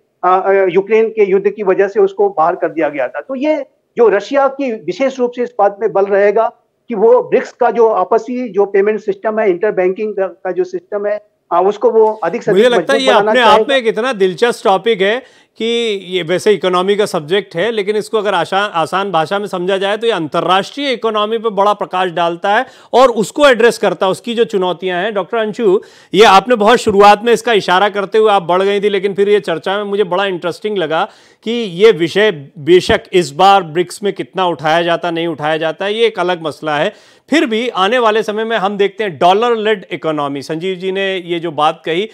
यूक्रेन के युद्ध की वजह से उसको बाहर कर दिया गया था। तो ये जो रशिया की विशेष रूप से इस बात में बल रहेगा कि वो ब्रिक्स का जो आपसी जो पेमेंट सिस्टम है, इंटर बैंकिंग का जो सिस्टम है, उसको वो अधिक से अधिक मुझे लगता है ये अपने आप में एक इतना दिलचस्प टॉपिक है कि ये वैसे इकोनॉमी का सब्जेक्ट है, लेकिन इसको अगर आसान भाषा में समझा जाए तो ये अंतर्राष्ट्रीय इकोनॉमी पर बड़ा प्रकाश डालता है और उसको एड्रेस करता है, उसकी जो चुनौतियां हैं। डॉक्टर अंशु, ये आपने बहुत शुरुआत में इसका इशारा करते हुए आप बढ़ गई थी, लेकिन फिर ये चर्चा में मुझे बड़ा इंटरेस्टिंग लगा कि ये विषय बेशक इस बार ब्रिक्स में कितना उठाया जाता नहीं उठाया जाता है ये एक अलग मसला है, फिर भी आने वाले समय में हम देखते हैं dollar lead economy, Sanjeev ji ने ये जो बात कही,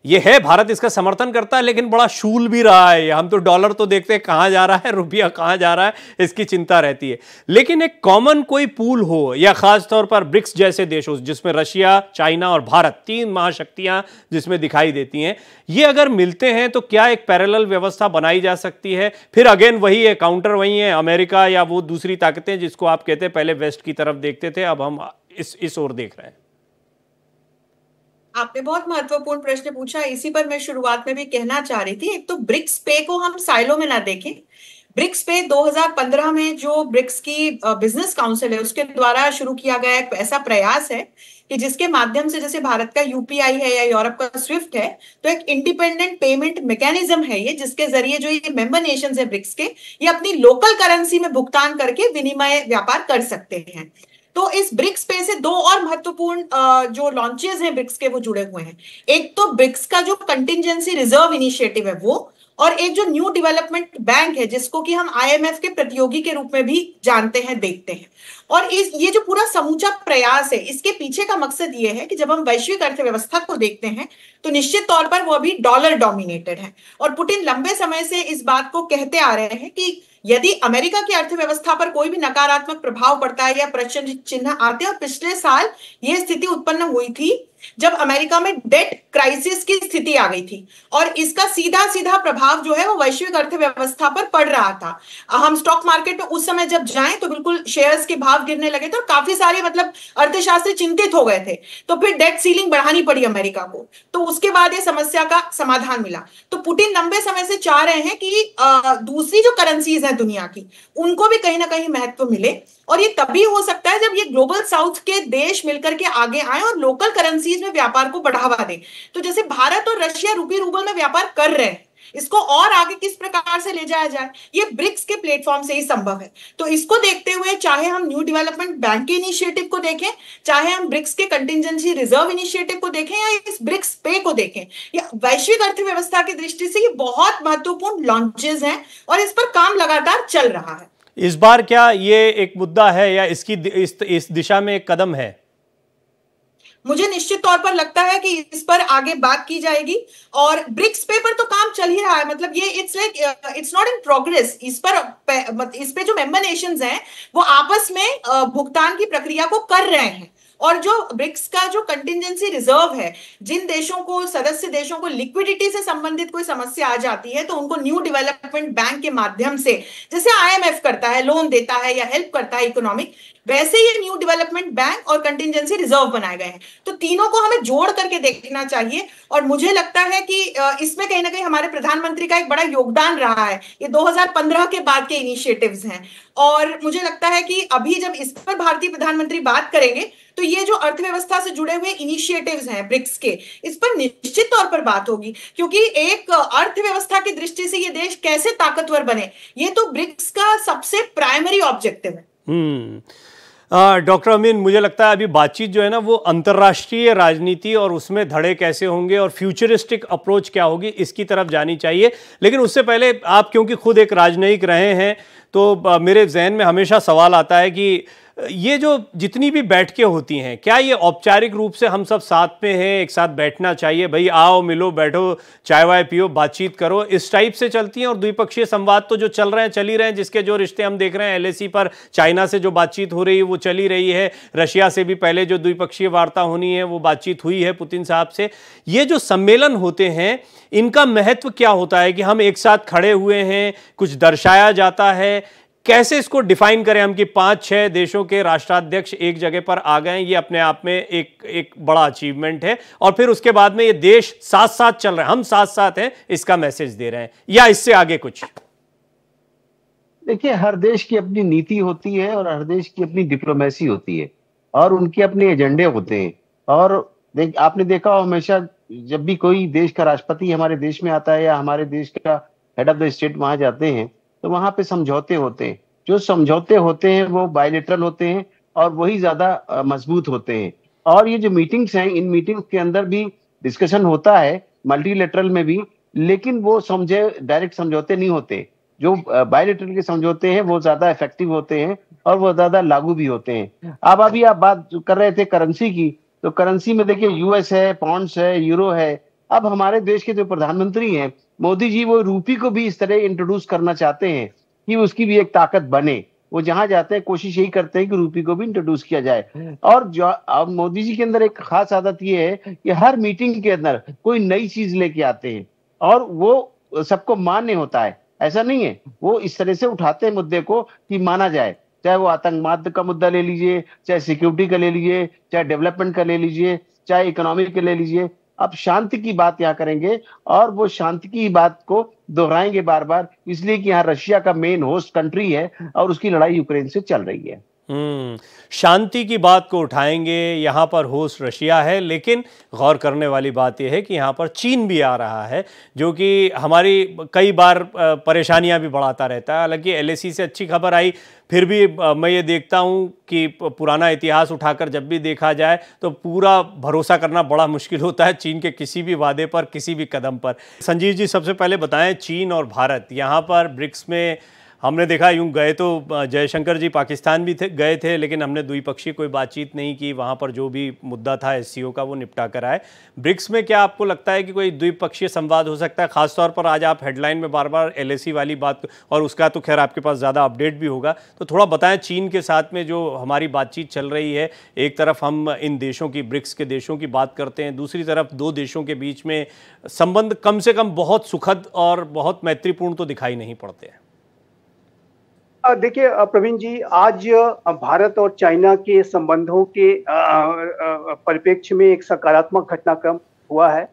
ये है, भारत इसका समर्थन करता है, लेकिन बड़ा शूल भी रहा है। हम तो डॉलर तो देखते हैं कहां जा रहा है, रुपया कहां जा रहा है, इसकी चिंता रहती है। लेकिन एक कॉमन कोई पूल हो, या खासतौर पर ब्रिक्स जैसे देशों जिसमें रशिया, चाइना और भारत, 3 महाशक्तियां जिसमें दिखाई देती हैं, ये अगर मिलते हैं तो क्या एक पैरेलल व्यवस्था बनाई जा सकती है? फिर अगेन वही है, काउंटर वही है, अमेरिका या वो दूसरी ताकतें जिसको आप कहते हैं पहले वेस्ट की तरफ देखते थे, अब हम इस ओर देख रहे हैं। आपने बहुत महत्वपूर्ण प्रश्न पूछा, इसी पर मैं शुरुआत में भी कहना चाह रही थी। एक तो ब्रिक्स पे को हम साइलो में ना देखें। ब्रिक्स पे 2015 में जो ब्रिक्स की बिजनेस काउंसिल है उसके द्वारा शुरू किया गया एक ऐसा प्रयास है कि जिसके माध्यम से, जैसे भारत का यूपीआई है या यूरोप का स्विफ्ट है, तो एक इंडिपेंडेंट पेमेंट मैकेनिज्म है ये, जिसके जरिए जो ये मेंबर नेशंस है ब्रिक्स के, ये अपनी लोकल करेंसी में भुगतान करके विनिमय व्यापार कर सकते हैं। तो इस ब्रिक्स पे से 2 और महत्वपूर्ण जो लॉन्चेस हैं ब्रिक्स के वो जुड़े हुए हैं। एक तो ब्रिक्स का जो कंटिजेंसी रिजर्व इनिशिएटिव है वो, और एक जो न्यू डेवलपमेंट बैंक है जिसको कि हम आईएमएफ के प्रतियोगी के रूप में भी जानते हैं, देखते हैं। और ये जो पूरा समूचा प्रयास है, इसके पीछे का मकसद ये है कि जब हम वैश्विक अर्थव्यवस्था को देखते हैं तो निश्चित तौर पर वो अभी डॉलर डोमिनेटेड है। और पुतिन लंबे समय से इस बात को कहते आ रहे हैं कि यदि अमेरिका की अर्थव्यवस्था पर कोई भी नकारात्मक प्रभाव पड़ता है या प्रश्न चिन्ह आते हैं, और पिछले साल यह स्थिति उत्पन्न हुई थी जब अमेरिका में डेट क्राइसिस की स्थिति आ गई थी, और इसका सीधा सीधा प्रभाव जो है वो वैश्विक अर्थव्यवस्था पर पड़ रहा था। हम स्टॉक मार्केट में उस समय जब जाएं तो बिल्कुल शेयर्स के भाव गिरने लगे थे और काफी सारे अर्थशास्त्री चिंतित हो गए थे। तो फिर डेट सीलिंग बढ़ानी पड़ी अमेरिका को, तो उसके बाद ये समस्या का समाधान मिला। तो पुतिन लंबे समय से चाह रहे हैं कि दूसरी जो करेंसीज हैं दुनिया की, उनको भी कहीं ना कहीं महत्व मिले, और ये तभी हो सकता है जब ये ग्लोबल साउथ के देश मिलकर के आगे आए और लोकल करेंसीज में व्यापार को बढ़ावा दें। तो जैसे भारत और रशिया रूपी रूबल में व्यापार कर रहे हैं, इसको और आगे किस प्रकार से ले जाया जाए, ये ब्रिक्स के प्लेटफॉर्म से ही संभव है। तो इसको देखते हुए चाहे हम न्यू डेवलपमेंट बैंक के इनिशिएटिव को देखें, चाहे हम ब्रिक्स के कंटिजेंसी रिजर्व इनिशिएटिव को देखें, या इस ब्रिक्स पे को देखें, या वैश्विक अर्थव्यवस्था की दृष्टि से ये बहुत महत्वपूर्ण लॉन्चेस हैं और इस पर काम लगातार चल रहा है। इस बार क्या ये एक मुद्दा है या इसकी इस दिशा में एक कदम है? मुझे निश्चित तौर पर लगता है कि इस पर आगे बात की जाएगी, और ब्रिक्स पे पर तो काम चल ही रहा है। मतलब ये इट्स नॉट इन प्रोग्रेस। इस पे जो मेंबर नेशंस हैं वो आपस में भुगतान की प्रक्रिया को कर रहे हैं, और जो ब्रिक्स का जो कंटिजेंसी रिजर्व है, जिन देशों को, सदस्य देशों को लिक्विडिटी से संबंधित कोई समस्या आ जाती है तो उनको न्यू डेवलपमेंट बैंक के माध्यम से, जैसे आईएमएफ करता है, लोन देता है या हेल्प करता है इकोनॉमिक, वैसे ये न्यू डेवलपमेंट बैंक और कंटिजेंसी रिजर्व बनाए गए हैं। तो तीनों को हमें जोड़ करके देखना चाहिए, और मुझे लगता है कि इसमें कहीं ना कहीं हमारे प्रधानमंत्री का एक बड़ा योगदान रहा है। ये 2015 के बाद के इनिशिएटिव्स हैं, और मुझे लगता है कि अभी जब इस पर भारतीय प्रधानमंत्री बात करेंगे तो ये जो अर्थव्यवस्था से जुड़े हुए इनिशिएटिव्स हैं ब्रिक्स के, इस पर निश्चित तौर पर बात होगी, क्योंकि एक अर्थव्यवस्था की दृष्टि से ये देश कैसे ताकतवर बने, ये तो ब्रिक्स का सबसे प्राइमरी ऑब्जेक्टिव है। डॉक्टर अमीन, मुझे लगता है अभी बातचीत जो है ना वो अंतर्राष्ट्रीय राजनीति और उसमें धड़े कैसे होंगे और फ्यूचरिस्टिक अप्रोच क्या होगी, इसकी तरफ जानी चाहिए। लेकिन उससे पहले आप, क्योंकि खुद एक राजनयिक रहे हैं, तो मेरे जहन में हमेशा सवाल आता है कि ये जो जितनी भी बैठकें होती हैं, क्या ये औपचारिक रूप से हम सब साथ में हैं, एक साथ बैठना चाहिए, भाई आओ मिलो बैठो चाय वाय पियो बातचीत करो, इस टाइप से चलती हैं? और द्विपक्षीय संवाद तो जो चल रहे हैं चल ही रहे हैं, जिसके जो रिश्ते हम देख रहे हैं, एलएसी पर चाइना से जो बातचीत हो रही है वो चली रही है, रशिया से भी पहले जो द्विपक्षीय वार्ता होनी है वो बातचीत हुई है पुतिन साहब से। ये जो सम्मेलन होते हैं इनका महत्व क्या होता है कि हम एक साथ खड़े हुए हैं, कुछ दर्शाया जाता है, कैसे इसको डिफाइन करें हम कि 5-6 देशों के राष्ट्राध्यक्ष एक जगह पर आ गए, ये अपने आप में एक बड़ा अचीवमेंट है, और फिर उसके बाद में ये देश साथ साथ चल रहे हैं, हम साथ साथ हैं, इसका मैसेज दे रहे हैं, या इससे आगे कुछ? देखिए, हर देश की अपनी नीति होती है और हर देश की अपनी डिप्लोमेसी होती है और उनके अपने एजेंडे होते हैं। और आपने देखा हो, हमेशा जब भी कोई देश का राष्ट्रपति हमारे देश में आता है या हमारे देश का हेड ऑफ द स्टेट वहां जाते हैं तो वहां पे समझौते होते हैं। जो समझौते होते हैं वो बायलेटरल होते हैं और वही ज्यादा मजबूत होते हैं। और ये जो मीटिंग्स हैं, इन मीटिंग्स के अंदर भी डिस्कशन होता है, मल्टीलेटरल में भी, लेकिन वो डायरेक्ट समझौते नहीं होते। जो बायलेटरल के समझौते हैं वो ज्यादा इफेक्टिव होते हैं और वो ज्यादा लागू भी होते हैं। अब अभी आप बात कर रहे थे करेंसी की, तो करेंसी में देखिए यूएस है, पाउंड्स है, यूरो है, अब हमारे देश के जो प्रधानमंत्री हैं मोदी जी, वो रूपी को भी इस तरह इंट्रोड्यूस करना चाहते हैं कि उसकी भी एक ताकत बने। वो जहां जाते हैं कोशिश यही करते हैं कि रूपी को भी इंट्रोड्यूस किया जाए। और जो अब मोदी जी के अंदर एक खास आदत ये है कि हर मीटिंग के अंदर कोई नई चीज लेके आते हैं और वो सबको मान्य होता है। ऐसा नहीं है, वो इस तरह से उठाते हैं मुद्दे को कि माना जाए, चाहे वो आतंकवाद का मुद्दा ले लीजिए, चाहे सिक्योरिटी का ले लीजिए, चाहे डेवलपमेंट का ले लीजिए, चाहे इकोनॉमी का ले लीजिए। अब शांति की बात यहाँ करेंगे और वो शांति की बात को दोहराएंगे बार बार, इसलिए कि यहाँ रशिया का मेन होस्ट कंट्री है और उसकी लड़ाई यूक्रेन से चल रही है। शांति की बात को उठाएंगे, यहाँ पर होस्ट रशिया है, लेकिन गौर करने वाली बात यह है कि यहाँ पर चीन भी आ रहा है, जो कि हमारी कई बार परेशानियाँ भी बढ़ाता रहता है। हालांकि एलएसी से अच्छी खबर आई, फिर भी मैं ये देखता हूँ कि पुराना इतिहास उठाकर जब भी देखा जाए तो पूरा भरोसा करना बड़ा मुश्किल होता है चीन के किसी भी वादे पर, किसी भी कदम पर। संजीव जी, सबसे पहले बताएं, चीन और भारत यहाँ पर ब्रिक्स में हमने देखा, यूं गए तो जयशंकर जी पाकिस्तान भी गए थे, लेकिन हमने द्विपक्षीय कोई बातचीत नहीं की, वहाँ पर जो भी मुद्दा था एससीओ का वो निपटा कर आए। ब्रिक्स में क्या आपको लगता है कि कोई द्विपक्षीय संवाद हो सकता है? खासतौर पर आज आप हेडलाइन में बार बार एलएसी वाली बात, और उसका तो खैर आपके पास ज़्यादा अपडेट भी होगा, तो थोड़ा बताएं चीन के साथ में जो हमारी बातचीत चल रही है। एक तरफ हम इन देशों की, ब्रिक्स के देशों की बात करते हैं, दूसरी तरफ दो देशों के बीच में संबंध कम से कम बहुत सुखद और बहुत मैत्रीपूर्ण तो दिखाई नहीं पड़ते हैं। देखिए प्रवीण जी, आज भारत और चाइना के संबंधों के परिप्रेक्ष्य में एक सकारात्मक घटनाक्रम हुआ है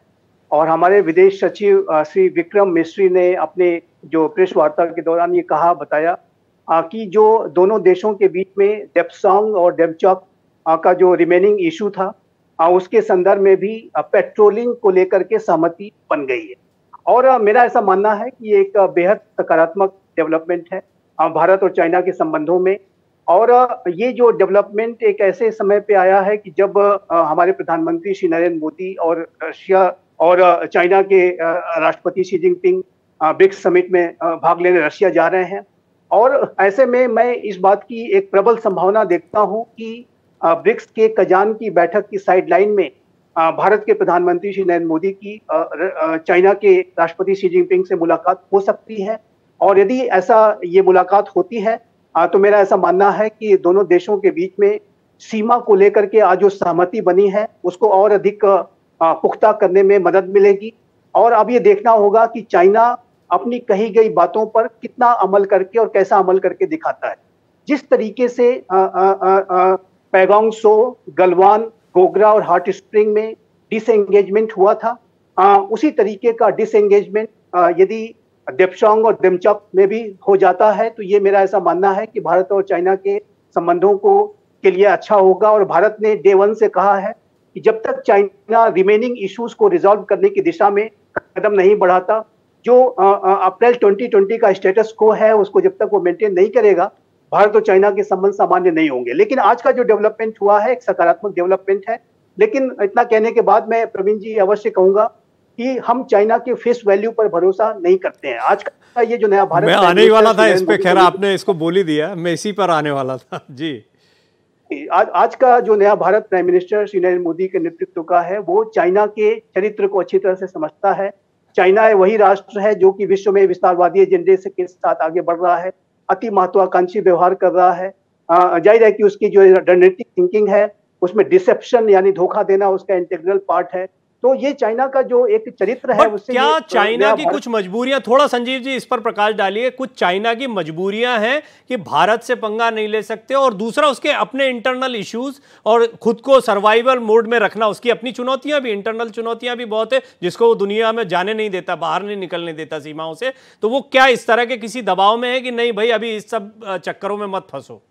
और हमारे विदेश सचिव श्री विक्रम मिस्री ने अपने जो प्रेस वार्ता के दौरान ये बताया कि जो दोनों देशों के बीच में डेप्सांग और डेमचॉक का जो रिमेनिंग इशू था, उसके संदर्भ में भी पेट्रोलिंग को लेकर के सहमति बन गई है। और मेरा ऐसा मानना है कि एक बेहद सकारात्मक डेवलपमेंट है भारत और चाइना के संबंधों में। और ये जो डेवलपमेंट एक ऐसे समय पे आया है कि जब हमारे प्रधानमंत्री श्री नरेंद्र मोदी और रशिया और चाइना के राष्ट्रपति शी जिनपिंग ब्रिक्स समिट में भाग लेने रशिया जा रहे हैं। और ऐसे में मैं इस बात की एक प्रबल संभावना देखता हूं कि ब्रिक्स के कजान की बैठक की साइडलाइन में भारत के प्रधानमंत्री श्री नरेंद्र मोदी की चाइना के राष्ट्रपति शी जिनपिंग से मुलाकात हो सकती है। और यदि ऐसा ये मुलाकात होती है तो मेरा ऐसा मानना है कि दोनों देशों के बीच में सीमा को लेकर के आज जो सहमति बनी है उसको और अधिक पुख्ता करने में मदद मिलेगी। और अब ये देखना होगा कि चाइना अपनी कही गई बातों पर कितना अमल करके और कैसा अमल करके दिखाता है। जिस तरीके से पैगोंग त्सो, गलवान, गोगरा और हॉट स्प्रिंग में डिसएंगेजमेंट हुआ था, उसी तरीके का डिसएंगेजमेंट यदि डेप्सांग और डेमचॉक में भी हो जाता है तो ये मेरा ऐसा मानना है कि भारत और चाइना के संबंधों को के लिए अच्छा होगा। और भारत ने डे वन से कहा है कि जब तक चाइना रिमेनिंग इश्यूज को रिजॉल्व करने की दिशा में कदम नहीं बढ़ाता, जो अप्रैल 2020 का स्टेटस को है उसको जब तक वो मेंटेन नहीं करेगा, भारत और चाइना के संबंध सामान्य नहीं होंगे। लेकिन आज का जो डेवलपमेंट हुआ है एक सकारात्मक डेवलपमेंट है। लेकिन इतना कहने के बाद मैं प्रवीण जी अवश्य कहूंगा कि हम चाइना के फेस वैल्यू पर भरोसा नहीं करते हैं। आज का ये जो नया भारत, मैं आने ही वाला था इस पे, खैर आपने इसको बोल ही दिया, मैं इसी पर आने वाला था जी। आज का जो नया भारत प्राइम मिनिस्टर श्री नरेंद्र मोदी के नेतृत्व का है वो चाइना के चरित्र को अच्छी तरह से समझता है। चाइना वही राष्ट्र है जो कि विश्व में विस्तारवादी एजेंडे के साथ आगे बढ़ रहा है, अति महत्वाकांक्षी व्यवहार कर रहा है। जाहिर है कि उसकी जो रणनीतिक थिंकिंग है उसमें डिसेप्शन यानी धोखा देना उसका इंटीग्रल पार्ट है। तो ये चाइना का जो एक चरित्र है उससे क्या चाइना की कुछ मजबूरियां, थोड़ा संजीव जी इस पर प्रकाश डालिए, कुछ चाइना की मजबूरियां हैं कि भारत से पंगा नहीं ले सकते, और दूसरा उसके अपने इंटरनल इश्यूज और खुद को सर्वाइवल मोड में रखना, उसकी अपनी चुनौतियां भी, इंटरनल चुनौतियां भी बहुत है जिसको वो दुनिया में जाने नहीं देता, बाहर नहीं निकलने देता सीमाओं से। तो वो क्या इस तरह के किसी दबाव में है कि नहीं भाई अभी इस सब चक्करों में मत फंसो?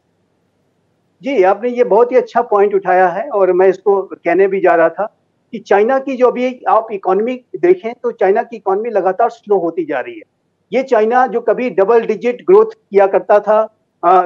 जी, आपने ये बहुत ही अच्छा पॉइंट उठाया है और मैं इसको कहने भी जा रहा था कि चाइना की जो अभी आप इकोनॉमी देखें तो चाइना की इकोनॉमी लगातार स्लो होती जा रही है। ये चाइना जो कभी डबल डिजिट ग्रोथ किया करता था,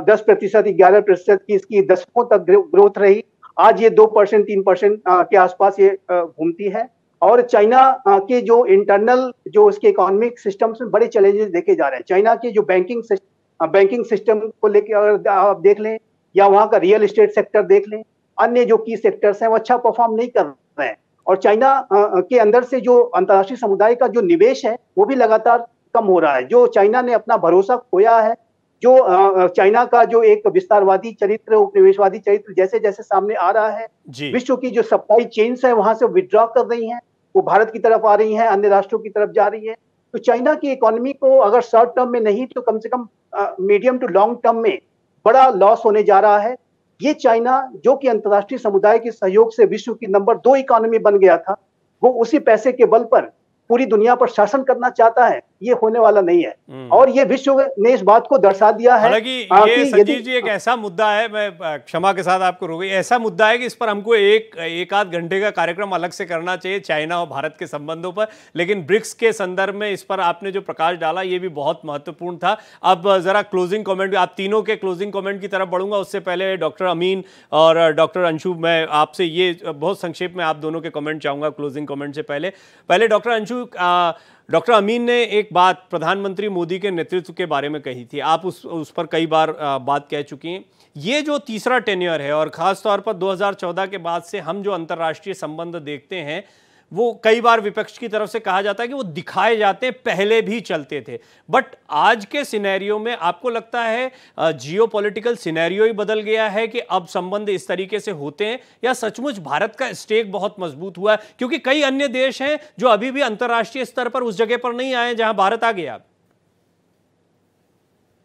10%, 11% की इसकी दशकों तक ग्रोथ रही, आज ये 2%, 3% के आसपास ये घूमती है। और चाइना के जो इंटरनल जो उसके इकोनॉमिक सिस्टम्स में बड़े चैलेंजेस देखे जा रहे हैं। चाइना के जो बैंकिंग सिस्टम को लेकर अगर आप देख लें या वहाँ का रियल एस्टेट सेक्टर देख लें, अन्य जो की सेक्टर्स हैं वो अच्छा परफॉर्म नहीं कर रहे हैं। और चाइना के अंदर से जो अंतर्राष्ट्रीय समुदाय का जो निवेश है वो भी लगातार कम हो रहा है। जो चाइना ने अपना भरोसा खोया है, जो चाइना का जो एक विस्तारवादी चरित्र, उपनिवेशवादी चरित्र जैसे जैसे सामने आ रहा है, विश्व की जो सप्लाई चेन्स है वहां से विड्रॉ कर रही हैं, वो भारत की तरफ आ रही हैं, अन्य राष्ट्रों की तरफ जा रही है। तो चाइना की इकोनॉमी को अगर शॉर्ट टर्म में नहीं तो कम से कम मीडियम टू लॉन्ग टर्म में बड़ा लॉस होने जा रहा है। ये चाइना जो कि अंतर्राष्ट्रीय समुदाय के सहयोग से विश्व की नंबर 2 इकोनॉमी बन गया था, वो उसी पैसे के बल पर पूरी दुनिया पर शासन करना चाहता है, ये होने वाला नहीं है। और ये विश्व ने इस बात को दर्शा दिया है। हालांकि ये संजीव जी एक ऐसा मुद्दा है, मैं क्षमा के साथ आपको रोक, ऐसा मुद्दा है कि इस पर हमको एक आध घंटे का कार्यक्रम अलग से करना चाहिए चाइना और भारत के संबंधों पर, लेकिन ब्रिक्स के संदर्भ में इस पर आपने जो प्रकाश डाला ये भी बहुत महत्वपूर्ण था। अब जरा क्लोजिंग कमेंट, आप तीनों के क्लोजिंग कमेंट की तरफ बढ़ूंगा, उससे पहले डॉक्टर अमीन और डॉक्टर अंशु, मैं आपसे ये बहुत संक्षेप में आप दोनों के कमेंट चाहूंगा क्लोजिंग कमेंट से पहले डॉक्टर अंशु, डॉक्टर अमीन ने एक बात प्रधानमंत्री मोदी के नेतृत्व के बारे में कही थी, आप उस पर कई बार बात कह चुकी हैं। ये जो तीसरा टेन्योर है और खास तौर पर 2014 के बाद से हम जो अंतर्राष्ट्रीय संबंध देखते हैं वो कई बार विपक्ष की तरफ से कहा जाता है कि वो दिखाए जाते हैं, पहले भी चलते थे, बट आज के सिनेरियो में आपको लगता है जियोपॉलिटिकल सिनेरियो ही बदल गया है कि अब संबंध इस तरीके से होते हैं, या सचमुच भारत का स्टेक बहुत मजबूत हुआ है? क्योंकि कई अन्य देश हैं जो अभी भी अंतर्राष्ट्रीय स्तर पर उस जगह पर नहीं आए जहां भारत आ गया।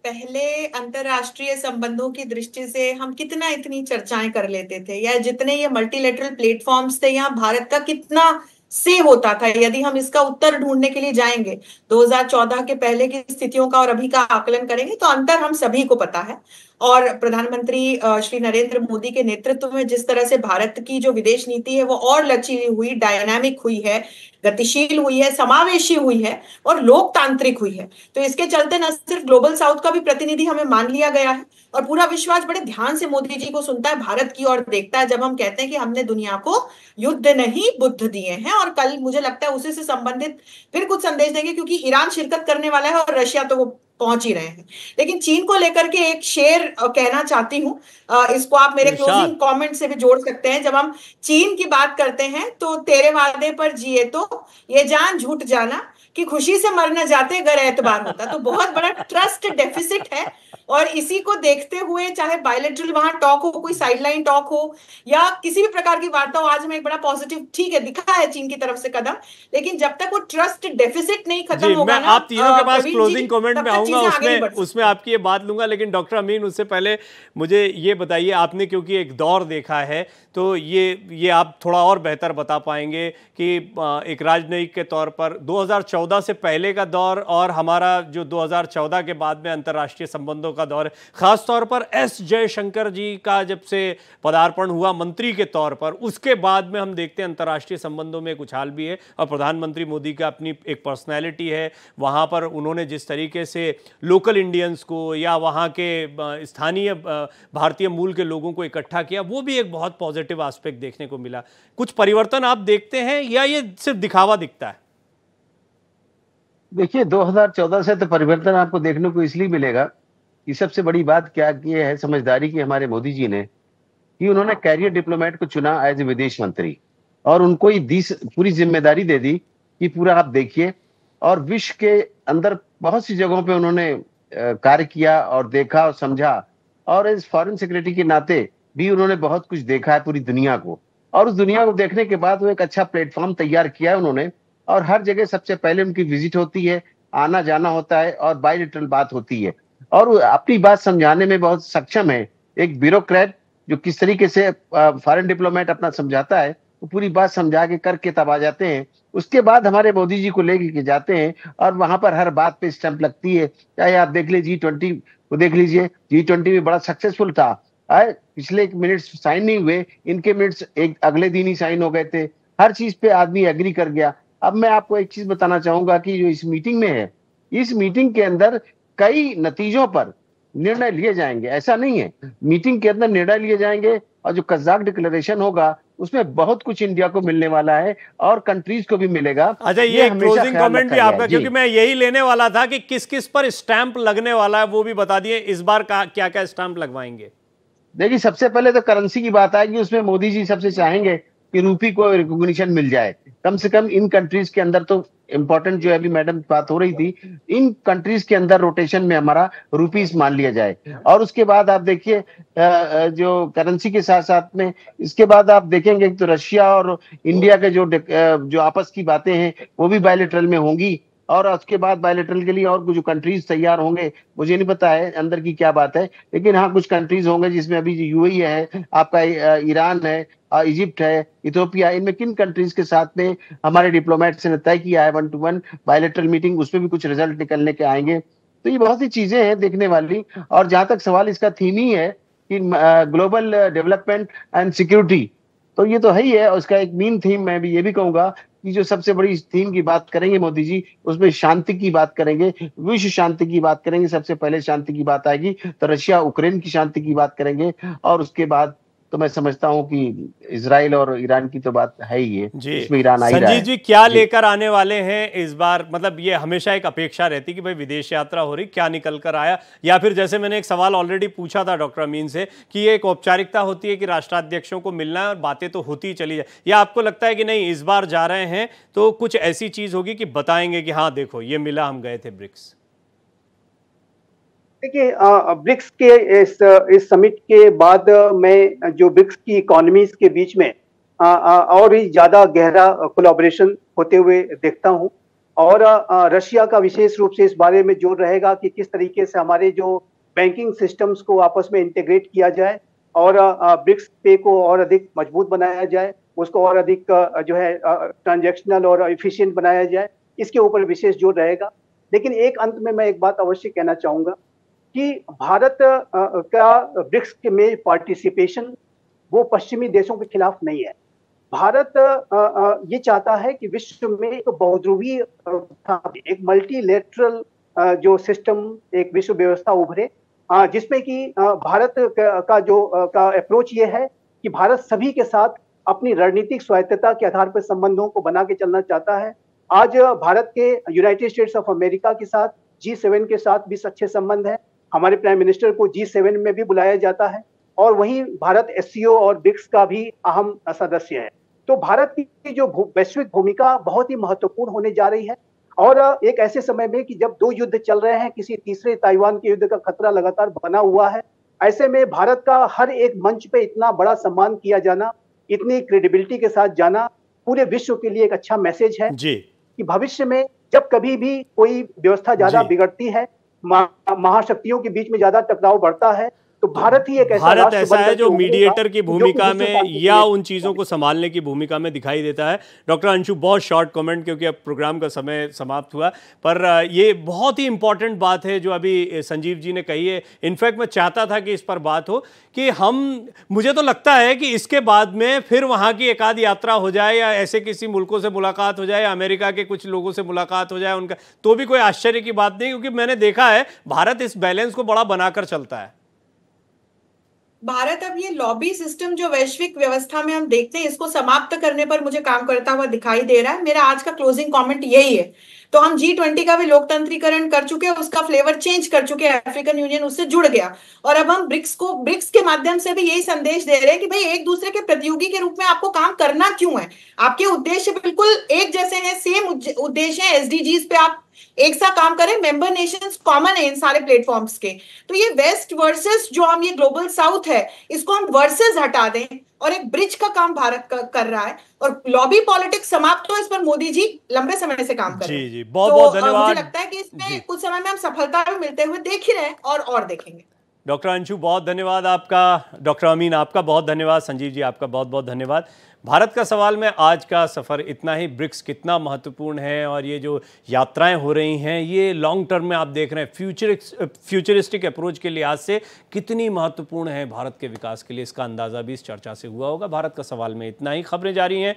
पहले अंतरराष्ट्रीय संबंधों की दृष्टि से हम कितना इतनी चर्चाएं कर लेते थे, या जितने ये मल्टीलेटरल प्लेटफॉर्म्स थे यहाँ भारत का कितना से होता था, यदि हम इसका उत्तर ढूंढने के लिए जाएंगे 2014 के पहले की स्थितियों का और अभी का आकलन करेंगे तो अंतर हम सभी को पता है। और प्रधानमंत्री श्री नरेंद्र मोदी के नेतृत्व में जिस तरह से भारत की जो विदेश नीति है वो और लचीली हुई, डायनामिक हुई है, गतिशील हुई है, समावेशी हुई है और लोकतांत्रिक हुई है, तो इसके चलते न सिर्फ ग्लोबल साउथ का भी प्रतिनिधि हमें मान लिया गया है और पूरा विश्वास बड़े ध्यान से मोदी जी को सुनता है, भारत की ओर देखता है जब हम कहते हैं कि हमने दुनिया को युद्ध नहीं बुद्ध दिए हैं। और कल मुझे लगता है उसी से संबंधित फिर कुछ संदेश देंगे, क्योंकि ईरान शिरकत करने वाला है और रशिया तो वो पहुंच ही रहे हैं। लेकिन चीन को लेकर के एक शेर कहना चाहती हूँ, इसको आप मेरे क्लोजिंग कमेंट से भी जोड़ सकते हैं। जब हम चीन की बात करते हैं तो तेरे वादे पर जिए तो ये जान झूठ जाना कि खुशी से मर न जाते अगर एतबार होता, तो बहुत बड़ा ट्रस्ट डेफिसिट है। और इसी को देखते हुए चाहे बायलैटरल वहां टॉक हो, कोई साइडलाइन टॉक हो या किसी भी प्रकार की वार्ता हो, आज में एक बड़ा पॉजिटिव ठीक है दिखा है चीन की तरफ से कदम, लेकिन जब तक वो ट्रस्ट डेफिसिट नहीं खत्म होगा मैं आप तीनों के पास क्लोजिंग कमेंट में आऊंगा, उसमें आपकी ये बात लूंगा, लेकिन डॉक्टर अमीन उससे पहले मुझे ये बताइए, आपने क्योंकि एक दौर देखा है तो ये आप थोड़ा और बेहतर बता पाएंगे कि एक राजनयिक के तौर पर 2014 से पहले का दौर और हमारा जो 2014 के बाद में अंतर्राष्ट्रीय संबंधों का दौर, खास तौर पर एस जयशंकर जी का जब से पदार्पण हुआ मंत्री के तौर पर, उसके बाद में हम देखते हैं अंतर्राष्ट्रीय संबंधों में कुछ हाल भी है और प्रधानमंत्री मोदी का अपनी एक पर्सनैलिटी है, वहाँ पर उन्होंने जिस तरीके से लोकल इंडियंस को या वहाँ के स्थानीय भारतीय मूल के लोगों को इकट्ठा किया, वो भी एक बहुत पॉजिटिव एस्पेक्ट देखने को मिला। कुछ परिवर्तन आप देखते हैं या ये सिर्फ दिखावा दिखता है? देखिए 2014 से तो परिवर्तन आपको देखने को इसलिए मिलेगा कि सबसे बड़ी बात क्या की है समझदारी की हमारे मोदी जी ने, कि उन्होंने कैरियर डिप्लोमेट को चुना एज ए विदेश मंत्री और उनको ये पूरी जिम्मेदारी दे दी कि पूरा आप देखिए, और विश्व के अंदर बहुत सी जगहों पे उन्होंने कार्य किया और देखा और समझा, और एज फॉरेन सेक्रेटरी के नाते भी उन्होंने बहुत कुछ देखा है पूरी दुनिया को, और उस दुनिया को देखने के बाद वो एक अच्छा प्लेटफॉर्म तैयार किया है उन्होंने, और हर जगह सबसे पहले उनकी विजिट होती है, आना जाना होता है और बायलैटरल बात होती है, और वो अपनी बात समझाने में बहुत सक्षम है। एक ब्यूरोक्रेट जो किस तरीके से फॉरेन डिप्लोमेट अपना समझाता है, वो पूरी बात समझा के करके तब आ जाते हैं। उसके बाद हमारे मोदी जी को लेके जाते हैं और वहां पर हर बात पे स्टैंप लगती है। चाहे आप देख लीजिए G20 को देख लीजिए, G20 भी बड़ा सक्सेसफुल था। पिछले मिनट्स साइन नहीं हुए, इनके मिनट्स एक अगले दिन ही साइन हो गए थे। हर चीज पे आदमी एग्री कर गया। अब मैं आपको एक चीज बताना चाहूंगा कि जो इस मीटिंग में है, इस मीटिंग के अंदर कई नतीजों पर निर्णय लिए जाएंगे। ऐसा नहीं है, मीटिंग के अंदर निर्णय लिए जाएंगे और जो कज़ाक डिक्लेरेशन होगा उसमें बहुत कुछ इंडिया को मिलने वाला है और कंट्रीज को भी मिलेगा। अच्छा, ये क्लोजिंग कमेंट भी आपका, क्योंकि मैं यही लेने वाला था कि किस किस पर स्टैंप लगने वाला है, वो भी बता दिए इस बार का क्या क्या स्टैंप लगवाएंगे। देखिए सबसे पहले तो करेंसी की बात आएगी, उसमें मोदी जी सबसे चाहेंगे कि रूपी को रिकॉग्निशन मिल जाए। कम से कम इन कंट्रीज के अंदर तो इम्पोर्टेंट जो है, अभी मैडम बात हो रही थी, इन कंट्रीज के अंदर रोटेशन में हमारा रुपीस मान लिया जाए। और उसके बाद आप देखिए जो करेंसी के साथ साथ में इसके बाद आप देखेंगे तो रशिया और इंडिया के जो आपस की बातें हैं वो भी बायलैटरल में होंगी, और उसके बाद बायलैटरल के लिए और कुछ कंट्रीज तैयार होंगे। मुझे नहीं पता है अंदर की क्या बात है, लेकिन हाँ कुछ कंट्रीज होंगे जिसमें अभी यूएई है, आपका ईरान है, इजिप्ट है, इथियोपिया, इनमें किन कंट्रीज के साथ में हमारे डिप्लोमेट्स ने तय किया है 1-to-1 बायलैटरल मीटिंग, उसमें भी कुछ रिजल्ट निकलने के आएंगे। तो ये बहुत सी चीजें हैं देखने वाली। और जहां तक सवाल इसका थीम ही है कि ग्लोबल डेवलपमेंट एंड सिक्योरिटी, तो ये तो है ही है। उसका एक मेन थीम मैं भी ये भी कहूंगा कि जो सबसे बड़ी थीम की बात करेंगे मोदी जी, उसमें शांति की बात करेंगे, विश्व शांति की बात करेंगे। सबसे पहले शांति की बात आएगी तो रशिया उक्रेन की शांति की बात करेंगे, और उसके बाद तो मैं समझता हूं कि इजराइल और ईरान की तो बात है ही है जी। इसमें ईरान आ ही रहा है। संजीव जी क्या लेकर आने वाले हैं इस बार? मतलब ये हमेशा एक अपेक्षा रहती कि भाई विदेश यात्रा हो रही, क्या निकल कर आया? या फिर जैसे मैंने एक सवाल ऑलरेडी पूछा था डॉक्टर अमीन से कि ये एक औपचारिकता होती है कि राष्ट्राध्यक्षों को मिलना है और बातें तो होती ही चली जाए, या आपको लगता है कि नहीं इस बार जा रहे हैं तो कुछ ऐसी चीज होगी कि बताएंगे कि हाँ देखो ये मिला, हम गए थे ब्रिक्स? देखिए, ब्रिक्स के इस समिट के बाद मैं जो ब्रिक्स की इकोनॉमीज के बीच में और ही ज्यादा गहरा कोलैबोरेशन होते हुए देखता हूं। और रशिया का विशेष रूप से इस बारे में जोर रहेगा कि किस तरीके से हमारे जो बैंकिंग सिस्टम्स को आपस में इंटीग्रेट किया जाए और ब्रिक्स पे को और अधिक मजबूत बनाया जाए, उसको और अधिक जो है ट्रांजैक्शनल और एफिशिएंट बनाया जाए, इसके ऊपर विशेष जोर रहेगा। लेकिन एक अंत में मैं एक बात अवश्य कहना चाहूंगा कि भारत का ब्रिक्स में पार्टिसिपेशन वो पश्चिमी देशों के खिलाफ नहीं है। भारत ये चाहता है कि विश्व में एक बहुध्रुवीय एक मल्टीलेटरल जो सिस्टम, एक विश्व व्यवस्था उभरे, जिसमें कि भारत का अप्रोच ये है कि भारत सभी के साथ अपनी रणनीतिक स्वायत्तता के आधार पर संबंधों को बना के चलना चाहता है। आज भारत के यूनाइटेड स्टेट्स ऑफ अमेरिका के साथ, G7 के साथ भी अच्छे संबंध है। हमारे प्राइम मिनिस्टर को G7 में भी बुलाया जाता है, और वहीं भारत SCO और ब्रिक्स का भी अहम सदस्य है। तो भारत की जो वैश्विक भूमिका बहुत ही महत्वपूर्ण होने जा रही है। और एक ऐसे समय में कि जब दो युद्ध चल रहे हैं, किसी तीसरे ताइवान के युद्ध का खतरा लगातार बना हुआ है, ऐसे में भारत का हर एक मंच पे इतना बड़ा सम्मान किया जाना, इतनी क्रेडिबिलिटी के साथ जाना पूरे विश्व के लिए एक अच्छा मैसेज है जी। कि भविष्य में जब कभी भी कोई व्यवस्था ज्यादा बिगड़ती है, महाशक्तियों के बीच में ज्यादा टकराव बढ़ता है, तो भारत ही एक भारत ऐसा है जो मीडिएटर की भूमिका में या उन चीजों को संभालने की भूमिका में दिखाई देता है। डॉक्टर अंशु, बहुत शॉर्ट कमेंट क्योंकि अब प्रोग्राम का समय समाप्त हुआ, पर ये बहुत ही इंपॉर्टेंट बात है जो अभी संजीव जी ने कही है। इनफैक्ट मैं चाहता था कि इस पर बात हो कि मुझे तो लगता है कि इसके बाद में फिर वहाँ की एक आध यात्रा हो जाए, या ऐसे किसी मुल्कों से मुलाकात हो जाए, या अमेरिका के कुछ लोगों से मुलाकात हो जाए उनका, तो भी कोई आश्चर्य की बात नहीं, क्योंकि मैंने देखा है भारत इस बैलेंस को बड़ा बनाकर चलता है। भारत अब ये लॉबी सिस्टम जो वैश्विक व्यवस्था में हम देखते हैं, इसको समाप्त करने पर मुझे काम करता हुआ दिखाई दे रहा है। मेरा आज का क्लोजिंग कमेंट यही है। तो हम G20 का भी लोकतंत्रीकरण कर चुके हैं, उसका फ्लेवर चेंज कर चुके हैं, अफ्रीकन यूनियन उससे जुड़ गया, और अब हम ब्रिक्स के माध्यम से भी यही संदेश दे रहे हैं कि भाई एक दूसरे के प्रतियोगी के रूप में आपको काम करना क्यों है, आपके उद्देश्य बिल्कुल एक जैसे हैं, सेम उद्देश्य है, SDGs पे आप एक सा काम करें, मेंबर नेशंस कॉमन है इन सारे प्लेटफॉर्म्स के। तो ये वेस्ट वर्सेस जो हम ये ग्लोबल साउथ है, इसको हम वर्सेस हटा दें और एक ब्रिज का काम भारत कर रहा है, और लॉबी पॉलिटिक्स समाप्त हो, इस पर मोदी जी लंबे समय से काम कर रहे हैं। जी, बहुत बहुत धन्यवाद। मुझे लगता है कि इसमें कुछ समय में हम सफलता भी मिलते हुए देख ही रहे हैं और देखेंगे। डॉक्टर अंशु बहुत धन्यवाद आपका, डॉक्टर अमीन आपका बहुत धन्यवाद, संजीव जी आपका बहुत बहुत धन्यवाद। भारत का सवाल में आज का सफ़र इतना ही। ब्रिक्स कितना महत्वपूर्ण है, और ये जो यात्राएं हो रही हैं ये लॉन्ग टर्म में आप देख रहे हैं फ्यूचरिस्टिक अप्रोच के लिहाज से कितनी महत्वपूर्ण है भारत के विकास के लिए, इसका अंदाज़ा भी इस चर्चा से हुआ होगा। भारत का सवाल में इतना ही। खबरें जारी हैं।